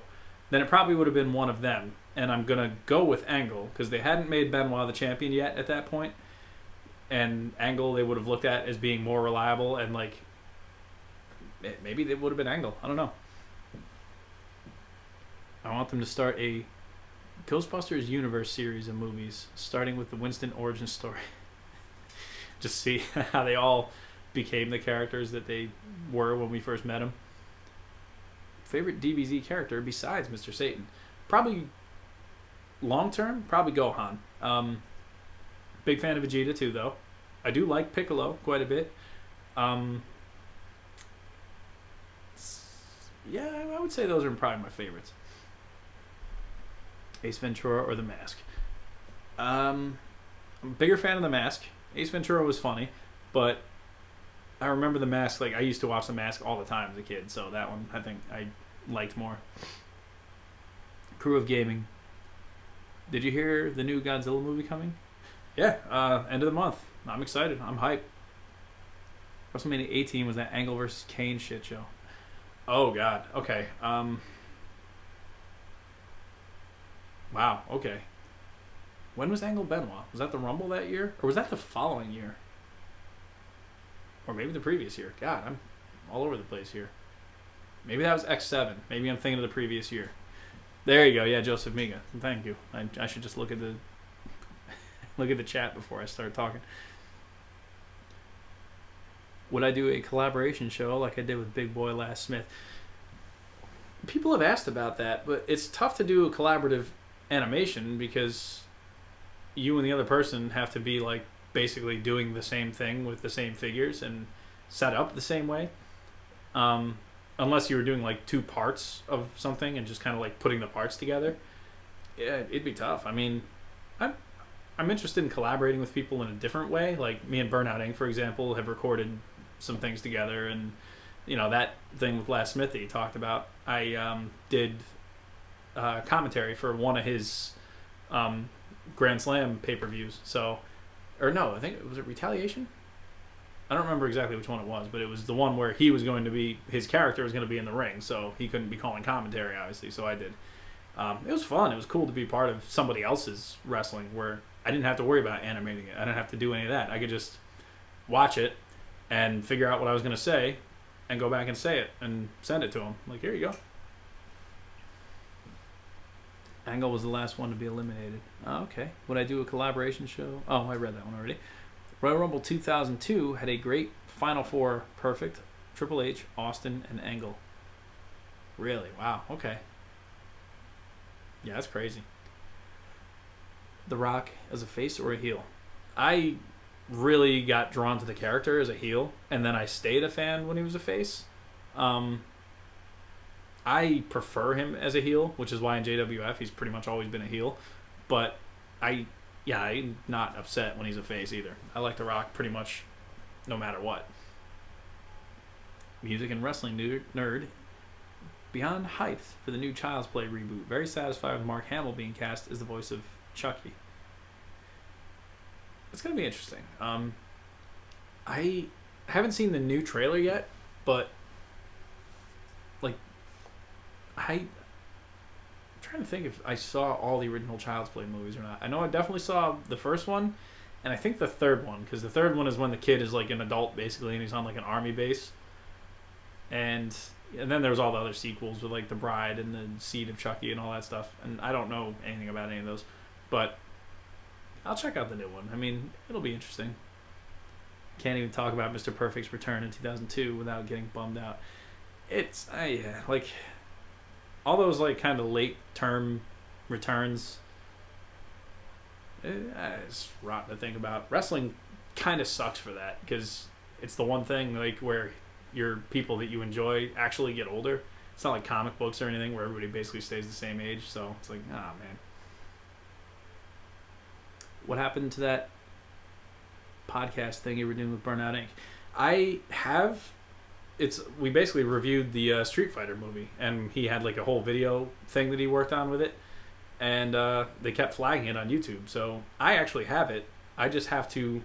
[SPEAKER 2] then it probably would have been one of them. And I'm going to go with Angle because they hadn't made Benoit the champion yet at that point. And Angle they would have looked at as being more reliable, and like maybe it would have been Angle. I don't know. I want them to start a Ghostbusters universe series of movies, starting with the Winston origin story. Just see how they all became the characters that they were when we first met them. Favorite DBZ character besides Mr. Satan? Probably long term, probably Gohan. Big fan of Vegeta too, though. I do like Piccolo quite a bit. Yeah, I would say those are probably my favorites. Ace Ventura or The Mask? I'm a bigger fan of The Mask. Ace Ventura was funny, but I remember The Mask. Like, I used to watch The Mask all the time as a kid, so that one I think I liked more. Crew of Gaming. Did you hear the new Godzilla movie coming? Yeah, end of the month. I'm excited. I'm hyped. WrestleMania 18 was that Angle versus Kane shit show. Oh, God. Okay. Wow. Okay. When was Angle Benoit? Was that the Rumble that year? Or was that the following year? Or maybe the previous year. God, I'm all over the place here. Maybe that was X7. Maybe I'm thinking of the previous year. There you go. Yeah, Joseph Miga. Thank you. I should just look at the chat before I start talking. Would I do a collaboration show like I did with Big Boy Last Smith? People have asked about that, but it's tough to do a collaborative animation because you and the other person have to be like basically doing the same thing with the same figures and set up the same way. Unless you were doing like two parts of something and just kind of like putting the parts together, yeah, it'd be tough. I mean, I'm interested in collaborating with people in a different way. Like me and Burnout Inc., for example, have recorded some things together, and that thing with Last Smith that you talked about, I did commentary for one of his Grand Slam pay-per-views. So, or no, I think it was Retaliation. I don't remember exactly which one it was, but it was the one where he was going to be, his character was going to be in the ring, so he couldn't be calling commentary, obviously. So I did. It was fun. It was cool to be part of somebody else's wrestling where I didn't have to worry about animating it. I didn't have to do any of that. I could just watch it and figure out what I was going to say and go back and say it and send it to him. Like, here you go. Angle was the last one to be eliminated. Oh, okay. Would I do a collaboration show? Oh, I read that one already. Royal Rumble 2002 had a great Final Four perfect. Triple H, Austin, and Angle. Really? Wow. Okay. Yeah, that's crazy. The Rock as a face or a heel? I really got drawn to the character as a heel, and then I stayed a fan when he was a face. I prefer him as a heel, which is why in JWF he's pretty much always been a heel. But I'm not upset when he's a face either. I like The Rock pretty much no matter what. Music and wrestling nerd. Beyond hyped for the new Child's Play reboot. Very satisfied with Mark Hamill being cast as the voice of Chucky. It's going to be interesting. I haven't seen the new trailer yet, but I'm trying to think if I saw all the original Child's Play movies or not. I know I definitely saw the first one, and I think the third one, because the third one is when the kid is like an adult basically, and he's on like an army base. And then there was all the other sequels with like The Bride and the Seed of Chucky and all that stuff. And I don't know anything about any of those, but I'll check out the new one. I mean, it'll be interesting. Can't even talk about Mr. Perfect's return in 2002 without getting bummed out. It's like all those like kind of late term returns. It's rotten to think about. Wrestling kind of sucks for that because it's the one thing like where your people that you enjoy actually get older. It's not like comic books or anything where everybody basically stays the same age. So it's like, man. What happened to that podcast thing you were doing with Burnout Inc.? We basically reviewed the Street Fighter movie, and he had like a whole video thing that he worked on with it, and they kept flagging it on YouTube. So I actually have it. I just have to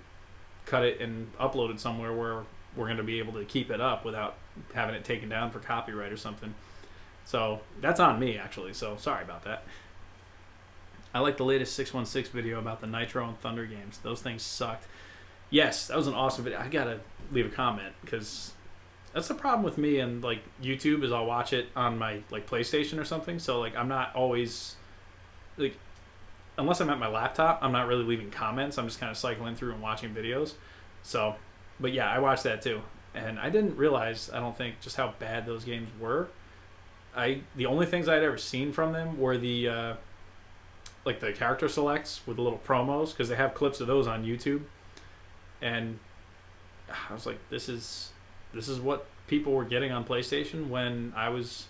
[SPEAKER 2] cut it and upload it somewhere where we're going to be able to keep it up without having it taken down for copyright or something. So that's on me, actually. So sorry about that. I like the latest 616 video about the Nitro and Thunder games. Those things sucked. Yes, that was an awesome video. I got to leave a comment because that's the problem with me and like YouTube is I'll watch it on my like PlayStation or something. So like I'm not always like, unless I'm at my laptop, I'm not really leaving comments. I'm just kind of cycling through and watching videos. So, but yeah, I watched that too. And I didn't realize, I don't think, just how bad those games were. The only things I'd ever seen from them were the like the character selects with the little promos, because they have clips of those on YouTube. And I was like, this is what people were getting on PlayStation when I was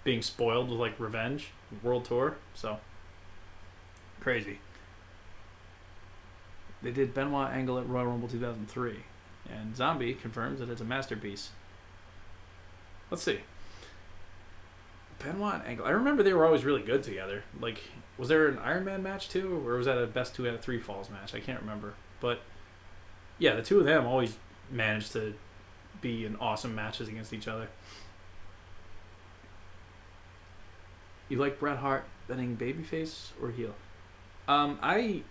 [SPEAKER 2] being spoiled with like Revenge World Tour. So crazy. They did Benoit Angle at Royal Rumble 2003, and Zombie confirms that it's a masterpiece. Let's see. Benoit and Angle. I remember they were always really good together. Like, was there an Iron Man match too, or was that a best 2 out of 3 falls match? I can't remember. But yeah, the two of them always managed to be in awesome matches against each other. You like Bret Hart betting babyface or heel? I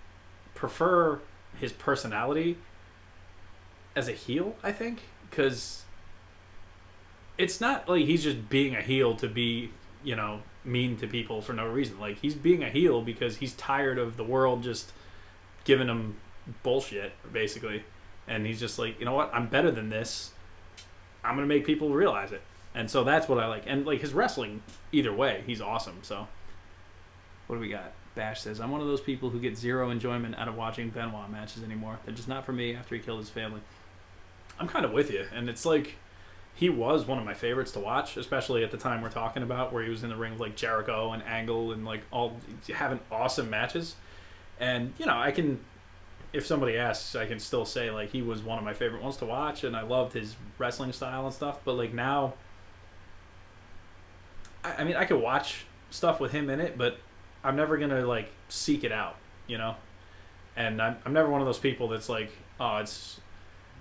[SPEAKER 2] prefer his personality as a heel, I think, because it's not like he's just being a heel to be, mean to people for no reason. Like, he's being a heel because he's tired of the world just giving him bullshit, basically. And he's just like, you know what? I'm better than this. I'm gonna make people realize it, and so that's what I like. And like his wrestling, either way, he's awesome. So, what do we got? Bash says, I'm one of those people who get zero enjoyment out of watching Benoit matches anymore. They're just not for me after he killed his family. I'm kind of with you, and it's like he was one of my favorites to watch, especially at the time we're talking about, where he was in the ring with like Jericho and Angle and like all having awesome matches. And you know, I can, if somebody asks, I can still say like he was one of my favorite ones to watch, and I loved his wrestling style and stuff. But like now, I mean, I could watch stuff with him in it, but I'm never gonna like seek it out, you know. And I'm never one of those people that's like, oh, it's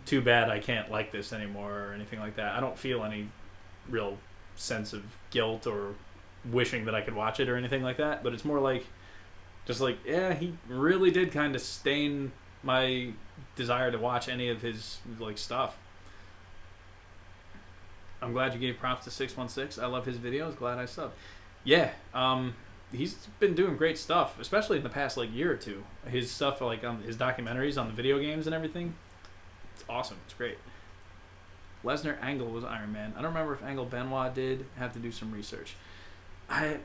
[SPEAKER 2] too bad I can't like this anymore or anything like that. I don't feel any real sense of guilt or wishing that I could watch it or anything like that. But it's more like, just like, yeah, he really did kind of stain my desire to watch any of his like stuff. I'm glad you gave props to 616. I love his videos. Glad I subbed. Yeah, he's been doing great stuff, especially in the past like year or two. His stuff like on his documentaries on the video games and everything. It's awesome. It's great. Lesnar Angle was Iron Man. I don't remember if Angle Benoit did. Have to do some research. I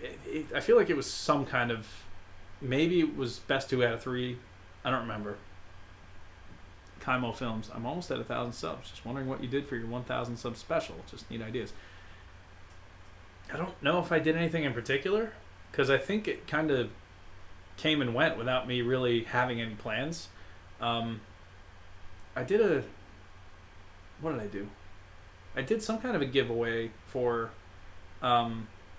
[SPEAKER 2] feel like it was some kind of, maybe it was best 2 out of 3. I don't remember. Kaimo Films. I'm almost at 1,000 subs. Just wondering what you did for your 1,000 sub special. Just need ideas. I don't know if I did anything in particular, because I think it kind of came and went without me really having any plans. I did what did I do? I did some kind of a giveaway for, I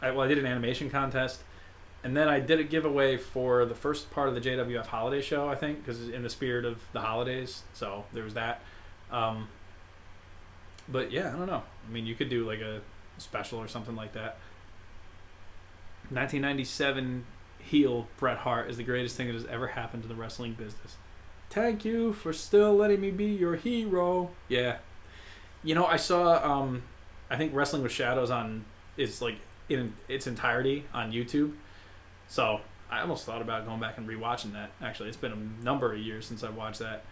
[SPEAKER 2] did an animation contest, and then I did a giveaway for the first part of the JWF holiday show, I think, because in the spirit of the holidays, so there was that. But yeah, I don't know. I mean, you could do like a special or something like that. 1997 heel Bret Hart is the greatest thing that has ever happened to the wrestling business. Thank you for still letting me be your hero. Yeah. You know, I saw, I think Wrestling with Shadows is like in its entirety on YouTube. So I almost thought about going back and rewatching that. Actually, it's been a number of years since I watched that.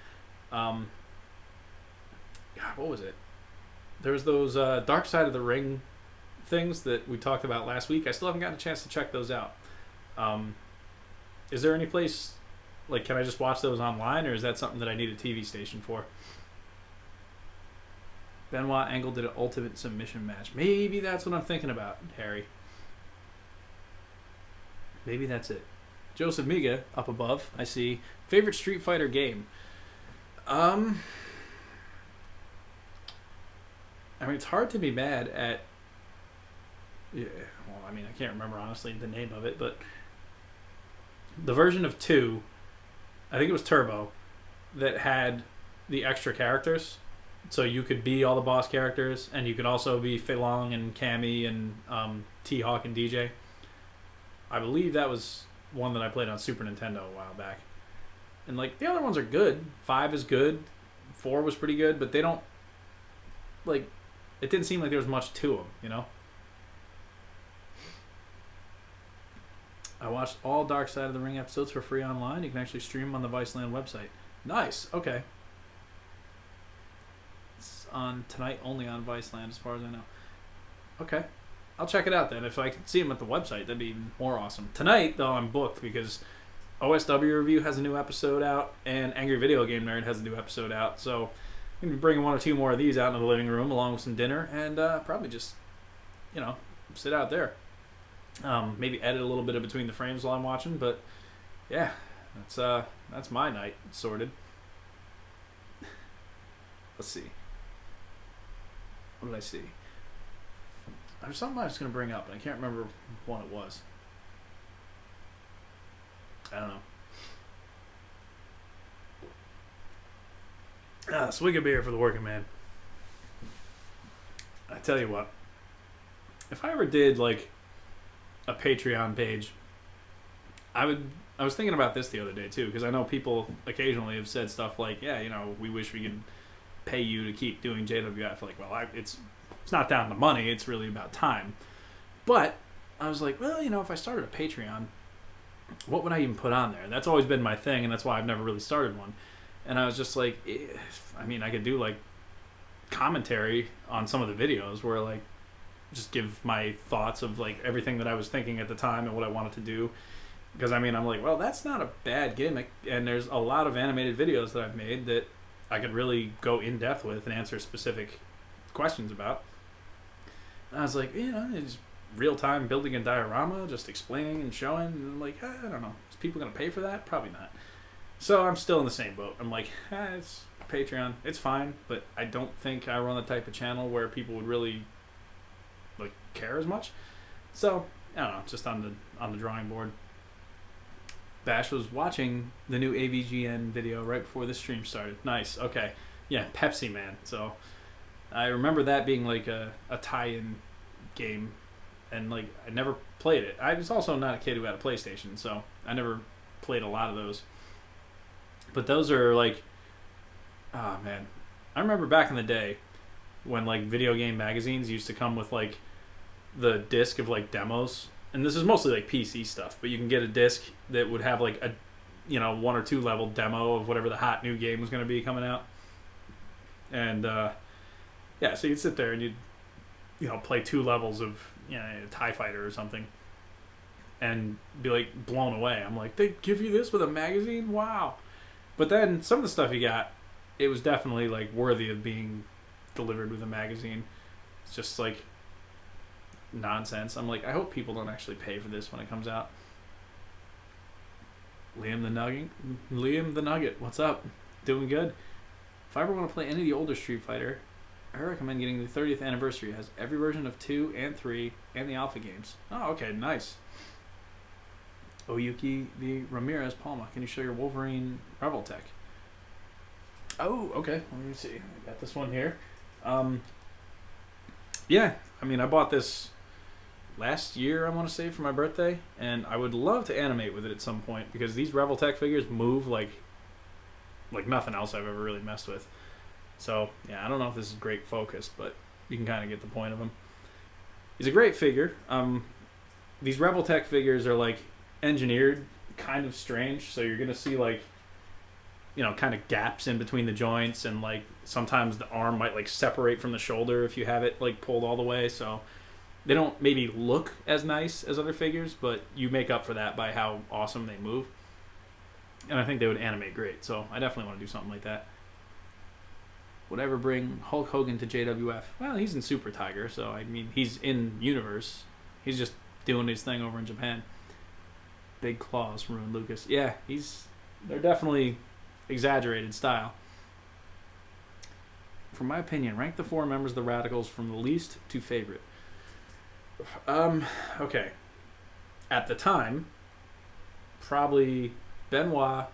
[SPEAKER 2] God, what was it? There was those Dark Side of the Ring things that we talked about last week. I still haven't gotten a chance to check those out. Is there any place, like, can I just watch those online, or is that something that I need a TV station for? Benoit Angle did an ultimate submission match. Maybe that's what I'm thinking about, Harry. Maybe that's it. Joseph Miga, up above, I see. Favorite Street Fighter game? I mean, it's hard to be mad at... Yeah, well, I mean, I can't remember, honestly, the name of it, but... The version of 2, I think it was Turbo, that had the extra characters. So you could be all the boss characters, and you could also be Fei Long and Cammy and T-Hawk and DJ. I believe that was one that I played on Super Nintendo a while back. And, like, the other ones are good. 5 is good. 4 was pretty good, but they don't... Like, it didn't seem like there was much to them, you know? I watched all Dark Side of the Ring episodes for free online. You can actually stream them on the Viceland website. Nice. Okay. It's on tonight only on Viceland, as far as I know. Okay. I'll check it out then. If I can see them at the website, that'd be even more awesome. Tonight, though, I'm booked because OSW Review has a new episode out, and Angry Video Game Nerd has a new episode out. So I'm going to be bringing 1 or 2 more of these out in the living room along with some dinner, and probably just, you know, sit out there. Maybe edit a little bit of between the frames while I'm watching, but yeah, that's my night sorted. Let's see. What did I see? There's something I was going to bring up, and I can't remember what it was. I don't know. Swig of beer for the working man. I tell you what, if I ever did like a Patreon page, I was thinking about this the other day too, because I know people occasionally have said stuff like, yeah, you know, we wish we could pay you to keep doing JWF. Like, well, it's not down to money, it's really about time. But I was like, well, you know, if I started a Patreon, what would I even put on there? That's always been my thing, and that's why I've never really started one. And I was just like, I mean, I could do like commentary on some of the videos where like just give my thoughts of like everything that I was thinking at the time and what I wanted to do. Because I mean, I'm like, well, that's not a bad gimmick, and there's a lot of animated videos that I've made that I could really go in depth with and answer specific questions about. And I was like, it's real time building a diorama, just explaining and showing. And I'm like, I don't know, is people gonna pay for that? Probably not. So I'm still in the same boat. I'm like, it's Patreon, it's fine, but I don't think I run the type of channel where people would really like care as much. So I don't know, just on the drawing board. Bash was watching the new AVGN video right before the stream started. Nice. Okay. Yeah, Pepsi Man. So I remember that being like a tie-in game, and like I never played it. I was also not a kid who had a PlayStation, so I never played a lot of those. But those are like, oh man, I remember back in the day when like video game magazines used to come with like the disc of like demos. And this is mostly like PC stuff, but you can get a disc that would have like a, 1 or 2 level demo of whatever the hot new game was going to be coming out. And yeah, so you'd sit there and you'd, play 2 levels of, a TIE Fighter or something, and be like blown away. I'm like, they give you this with a magazine? Wow. But then some of the stuff you got, it was definitely like worthy of being delivered with a magazine. It's just like nonsense. I'm like, I hope people don't actually pay for this when it comes out. Liam the Nugget, what's up? Doing good. If I ever want to play any of the older Street Fighter, I recommend getting the 30th anniversary. It has every version of 2 and 3 and the alpha games. Oh, okay, nice. Oyuki the Ramirez Palma, can you show your Wolverine Revoltech? Oh, okay. Let me see. I got this one here. Yeah, I mean, I bought this last year, I want to say, for my birthday, and I would love to animate with it at some point, because these Revoltech figures move like nothing else I've ever really messed with. So yeah, I don't know if this is great focus, but you can kind of get the point of him. He's a great figure. These Revoltech figures are like engineered kind of strange, so you're gonna see like kind of gaps in between the joints, and like sometimes the arm might like separate from the shoulder if you have it like pulled all the way, so they don't maybe look as nice as other figures, but you make up for that by how awesome they move. And I think they would animate great, so I definitely want to do something like that. Would I ever bring Hulk Hogan to JWF? Well, he's in Super Tiger, so I mean, he's in universe. He's just doing his thing over in Japan. Big claws from Ruin Lucas. Yeah, they're definitely exaggerated style. For my opinion, rank the 4 members of the Radicals from the least to favorite. Okay. At the time, probably Benoit,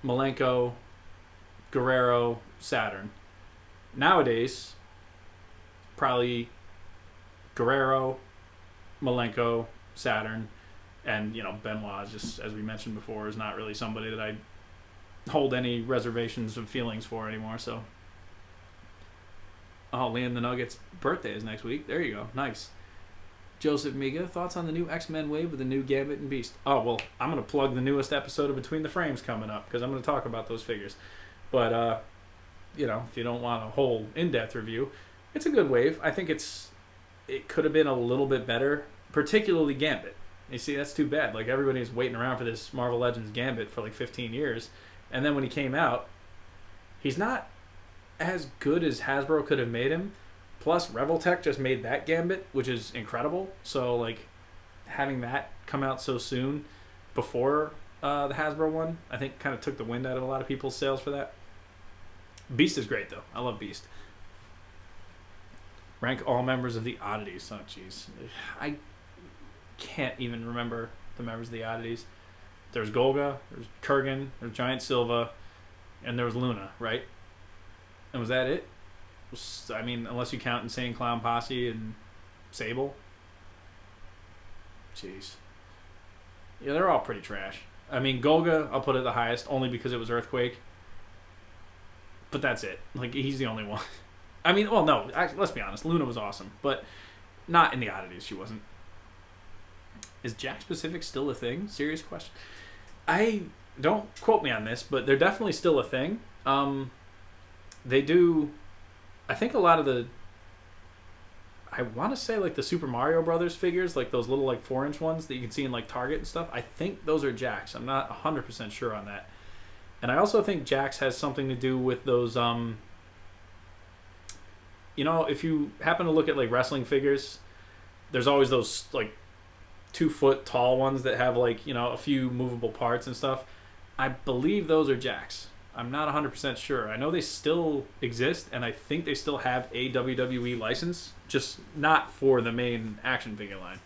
[SPEAKER 2] Malenko, Guerrero, Saturn. Nowadays, probably Guerrero, Malenko, Saturn, and Benoit, just as we mentioned before, is not really somebody that I hold any reservations of feelings for anymore. So, oh, Liam the Nugget's birthday is next week. There you go, nice. Joseph Miga, thoughts on the new X-Men wave with the new Gambit and Beast? Oh, well, I'm going to plug the newest episode of Between the Frames coming up, because I'm going to talk about those figures. But, if you don't want a whole in-depth review, it's a good wave. I think it could have been a little bit better, particularly Gambit. You see, that's too bad. Like, everybody's waiting around for this Marvel Legends Gambit for like 15 years, and then when he came out, he's not as good as Hasbro could have made him. Plus, Revoltech just made that Gambit, which is incredible. So, like, having that come out so soon before the Hasbro one, I think kind of took the wind out of a lot of people's sails for that. Beast is great, though. I love Beast. Rank all members of the Oddities. Oh, jeez. I can't even remember the members of the Oddities. There's Golga, there's Kurgan, there's Giant Silva, and there was Luna, right? And was that it? I mean, unless you count Insane Clown Posse and Sable. Jeez. Yeah, they're all pretty trash. I mean, Golga, I'll put it the highest, only because it was Earthquake. But that's it. Like, he's the only one. I mean, well, no, let's be honest. Luna was awesome, but not in the Oddities. She wasn't. Is Jack Pacific still a thing? Serious question. Don't quote me on this, but they're definitely still a thing. They do I think a lot of the, I want to say like the Super Mario Brothers figures, like those little like 4-inch ones that you can see in like Target and stuff. I think those are Jakks. I'm not 100% sure on that. And I also think Jakks has something to do with those. You know, if you happen to look at like wrestling figures, there's always those like 2-foot tall ones that have like, you know, a few movable parts and stuff. I believe those are Jakks. I'm not 100% sure. I know they still exist, and I think they still have a WWE license, just not for the main action figure line.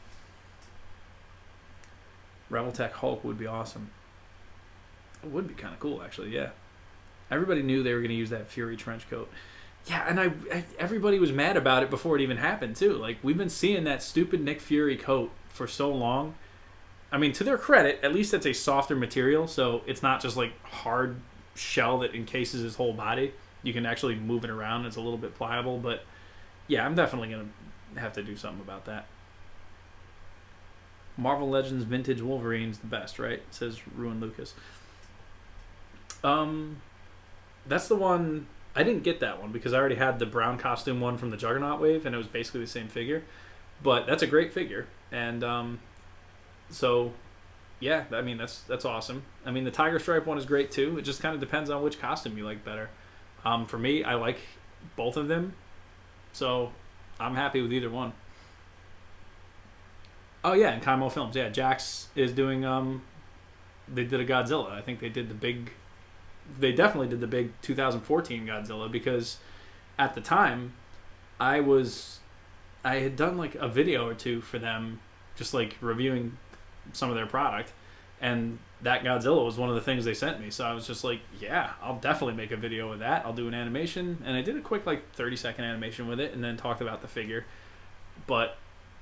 [SPEAKER 2] Reveltech Hulk would be awesome. It would be kind of cool, actually, yeah. Everybody knew they were going to use that Fury trench coat. Yeah, and everybody was mad about it before it even happened, too. Like, we've been seeing that stupid Nick Fury coat for so long. I mean, to their credit, at least it's a softer material, so it's not just, like, hard shell that encases his whole body. You can actually move it around. It's a little bit pliable, but yeah, I'm definitely going to have to do something about that. Marvel Legends Vintage Wolverine's the best, right? Says Ruin Lucas. That's the one. I didn't get that one because I already had the brown costume one from the Juggernaut wave, and it was basically the same figure. But that's a great figure, and so yeah, I mean that's awesome. I mean the Tiger Stripe one is great too. It just kind of depends on which costume you like better. For me, I like both of them, so I'm happy with either one. Oh yeah, and Kaimo Films, yeah, Jakks is doing. They did a Godzilla. I think they did the big. They definitely did the big 2014 Godzilla because at the time I had done like a video or two for them, just like reviewing some of their product, and that Godzilla was one of the things they sent me. So I was just like, yeah, I'll definitely make a video with that. I'll do an animation, and I did a quick like 30-second animation with it, and then talked about the figure. But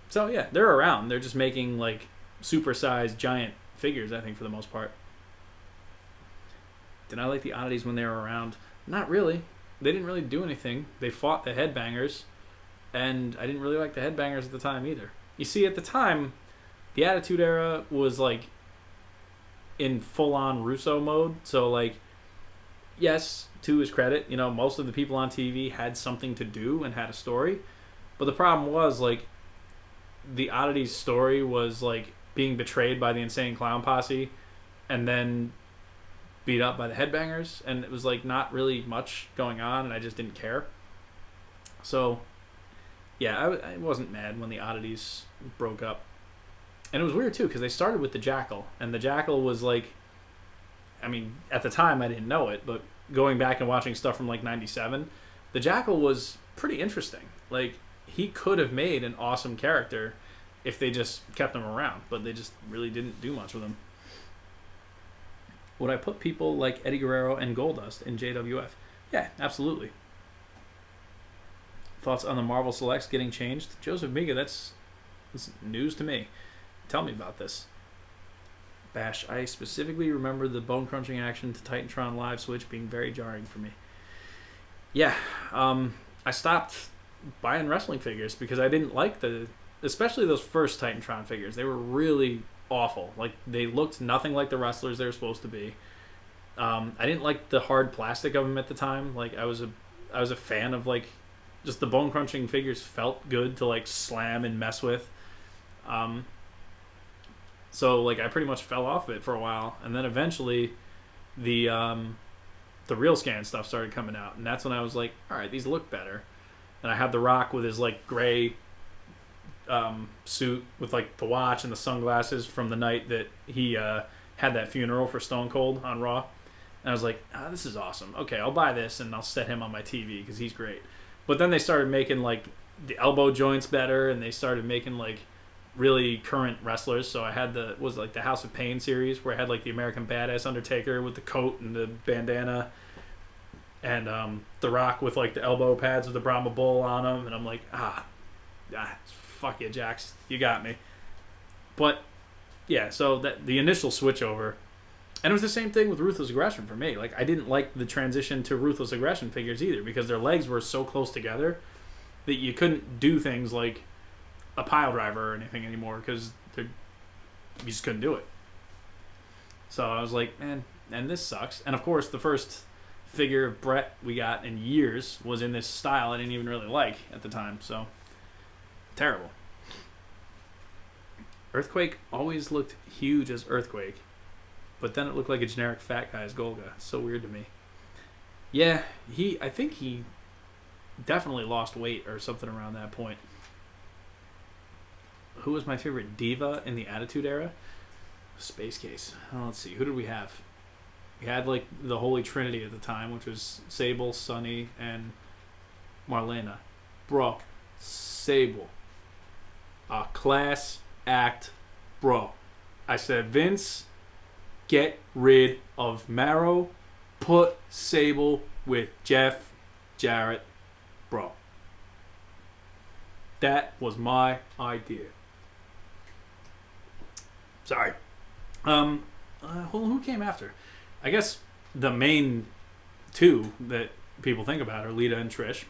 [SPEAKER 2] so yeah, they're around. They're just making like super-sized giant figures, I think, for the most part. Did I like the oddities when they were around? Not really. They didn't really do anything. They fought the headbangers, and I didn't really like the headbangers at the time either. You see, at the time, the Attitude Era was like in full-on Russo mode. So like, yes, to his credit, you know, most of the people on TV had something to do and had a story. But the problem was like the oddities story was like being betrayed by the Insane Clown Posse, and then beat up by the headbangers, and it was like not really much going on, and I just didn't care. So yeah, I wasn't mad when the oddities broke up. And it was weird too because they started with the Jackal, and the Jackal was like, I mean, at the time I didn't know it, but going back and watching stuff from like 97, the Jackal was pretty interesting. Like, he could have made an awesome character if they just kept him around, but they just really didn't do much with him. Would I put people like Eddie Guerrero and Goldust in JWF? Yeah, absolutely. Thoughts on the Marvel Selects getting changed? Joseph Miga, that's news to me. Tell me about this. Bash, I specifically remember the bone crunching action to Titantron Live Switch being very jarring for me. Yeah, I stopped buying wrestling figures because I didn't like especially those first Titantron figures. They were really awful. Like, they looked nothing like the wrestlers they were supposed to be. I didn't like the hard plastic of them at the time. Like, I was a fan of like just the bone crunching figures felt good to like slam and mess with. So like I pretty much fell off of it for a while, and then eventually the real scan stuff started coming out, and that's when I was like, all right, these look better. And I had The Rock with his like gray suit with like the watch and the sunglasses from the night that he had that funeral for Stone Cold on Raw. And I was like, this is awesome. Okay, I'll buy this and I'll set him on my TV because he's great. But then they started making like the elbow joints better, and they started making like really current wrestlers. So I had the House of Pain series where I had like the American Badass Undertaker with the coat and the bandana, and The Rock with like the elbow pads with the Brahma Bull on them. And I'm like, fuck you, Jax, you got me. But yeah, so that the initial switch over, and it was the same thing with Ruthless Aggression for me. Like, I didn't like the transition to Ruthless Aggression figures either because their legs were so close together that you couldn't do things like a pile driver or anything anymore because you just couldn't do it. So I was like, man, and this sucks. And of course, the first figure of Brett we got in years was in this style I didn't even really like at the time. So, terrible. Earthquake always looked huge as Earthquake, but then it looked like a generic fat guy as Golga. It's so weird to me. Yeah, I think he definitely lost weight or something around that point. Who was my favorite diva in the Attitude Era? Space Case. Oh, let's see. Who did we have? We had like the Holy Trinity at the time, which was Sable, Sunny, and Marlena. Bro, Sable. A class act, bro. I said, Vince, get rid of Marrow. Put Sable with Jeff Jarrett, bro. That was my idea. Sorry. Who came after? I guess the main two that people think about are Lita and Trish.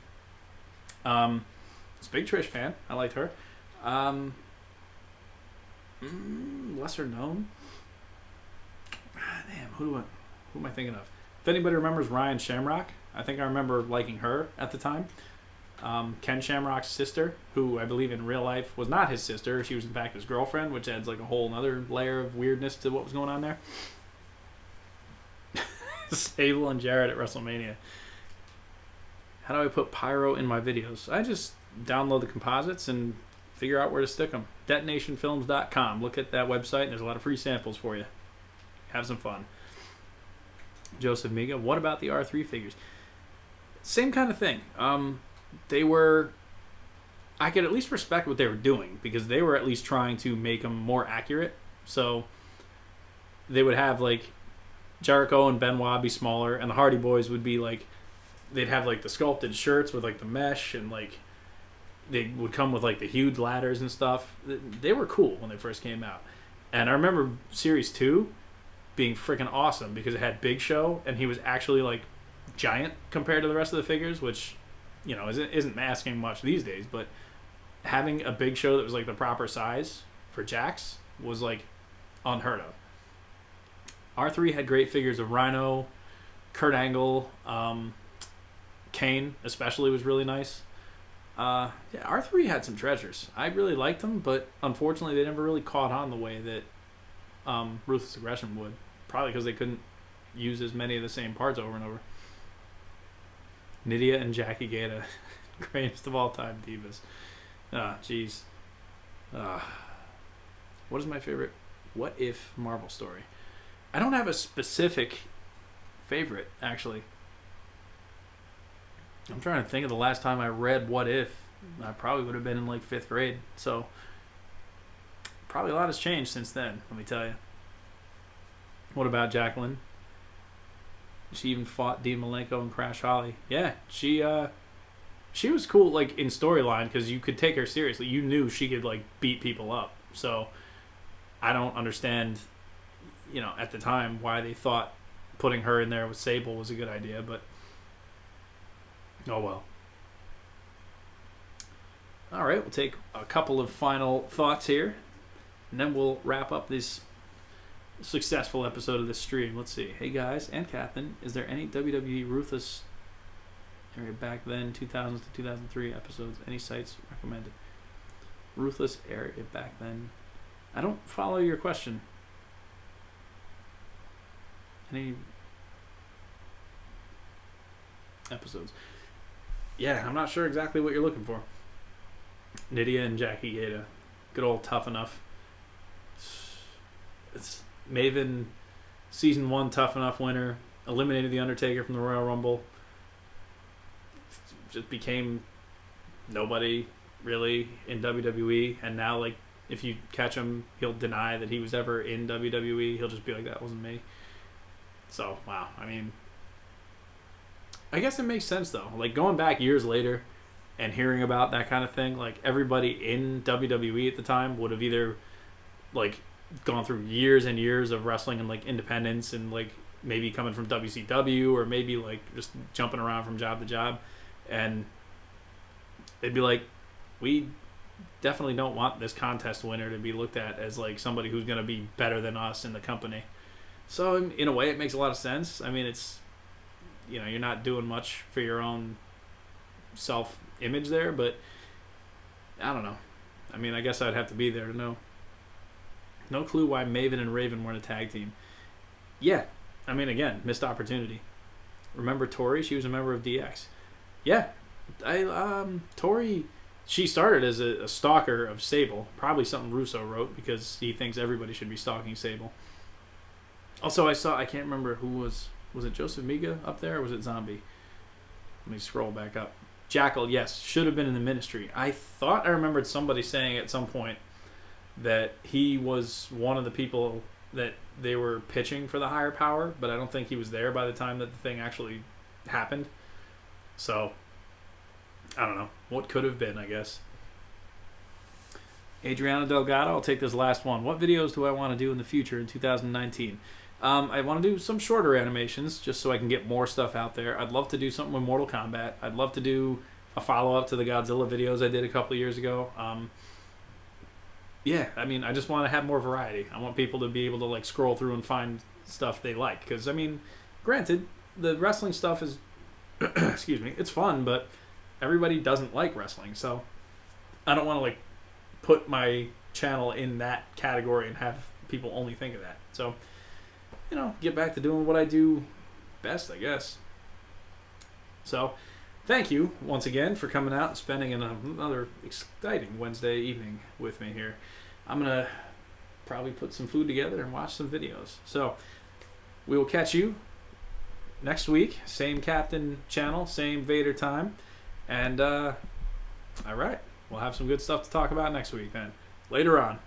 [SPEAKER 2] I was a big Trish fan. I liked her. Lesser known. Damn, who am I thinking of? If anybody remembers Ryan Shamrock, I think I remember liking her at the time. Ken Shamrock's sister, who I believe in real life was not his sister. She was in fact his girlfriend, which adds like a whole other layer of weirdness to what was going on there. Sable and Jarrett at WrestleMania. How do I put pyro in my videos? I just download the composites and figure out where to stick them. DetonationFilms.com. Look at that website, and there's a lot of free samples for you. Have some fun. Joseph Miga. What about the R3 figures? Same kind of thing. They were... I could at least respect what they were doing, because they were at least trying to make them more accurate. So they would have like Jericho and Benoit be smaller, and the Hardy Boys would be like, they'd have like the sculpted shirts with like the mesh, and like they would come with like the huge ladders and stuff. They were cool when they first came out. And I remember Series 2 being freaking awesome because it had Big Show, and he was actually like giant compared to the rest of the figures, which, you know, isn't asking much these days, but having a Big Show that was like the proper size for Jax was like unheard of. R3 had great figures of Rhino, Kurt Angle, Kane especially was really nice. Yeah, R3 had some treasures. I really liked them, but unfortunately they never really caught on the way that Ruthless Aggression would. Probably because they couldn't use as many of the same parts over and over. Nydia and Jackie Gata, greatest of all time divas. Jeez. What is my favorite What If Marvel story? I don't have a specific favorite, actually. I'm trying to think of the last time I read What If. I probably would have been in like 5th grade. So, probably a lot has changed since then, let me tell you. What about Jacqueline? She even fought Dean Malenko and Crash Holly. Yeah, she was cool, like, in storyline, because you could take her seriously. You knew she could, like, beat people up. So, I don't understand, you know, at the time, why they thought putting her in there with Sable was a good idea, but oh well. Alright, we'll take a couple of final thoughts here, and then we'll wrap up this successful episode of this stream. Let's see. Hey guys, and Catherine, is there any WWE Ruthless area back then, 2000s to 2003 episodes? Any sites recommended? Ruthless area back then. I don't follow your question. Any episodes? Yeah, I'm not sure exactly what you're looking for. Nydia and Jackie Gata. Good old Tough Enough. It's Maven, Season 1 Tough Enough winner. Eliminated The Undertaker from the Royal Rumble. Just became nobody, really, in WWE. And now, like, if you catch him, he'll deny that he was ever in WWE. He'll just be like, that wasn't me. So, wow. I mean, I guess it makes sense, though. Like, going back years later and hearing about that kind of thing, like, everybody in WWE at the time would have either, like, gone through years and years of wrestling and, like, independence and, like, maybe coming from WCW or maybe, like, just jumping around from job to job. And they'd be like, we definitely don't want this contest winner to be looked at as, like, somebody who's going to be better than us in the company. So, in a way, it makes a lot of sense. I mean, it's you're not doing much for your own self-image there, but I don't know. I mean, I guess I'd have to be there to know. No clue why Maven and Raven weren't a tag team. Yeah, I mean, again, missed opportunity. Remember Tori? She was a member of DX. Yeah, Tori, she started as a stalker of Sable. Probably something Russo wrote because he thinks everybody should be stalking Sable. Also, I can't remember who was it Joseph Miga up there or was it Zombie? Let me scroll back up. Jackal, yes, should have been in the ministry. I thought I remembered somebody saying at some point that he was one of the people that they were pitching for the higher power, but I don't think he was there by the time that the thing actually happened. So, I don't know. What could have been, I guess. Adriana Delgado, I'll take this last one. What videos do I want to do in the future in 2019? I want to do some shorter animations just so I can get more stuff out there. I'd love to do something with Mortal Kombat. I'd love to do a follow-up to the Godzilla videos I did a couple of years ago. Yeah, I mean, I just want to have more variety. I want people to be able to like scroll through and find stuff they like. Because, I mean, granted, the wrestling stuff is, excuse me, it's fun, but everybody doesn't like wrestling. So I don't want to like put my channel in that category and have people only think of that. So, get back to doing what I do best, I guess. So, thank you once again for coming out and spending another exciting Wednesday evening with me here. I'm going to probably put some food together and watch some videos. So, we will catch you next week. Same Captain channel, same Vader time. And, all right, we'll have some good stuff to talk about next week then. Later on.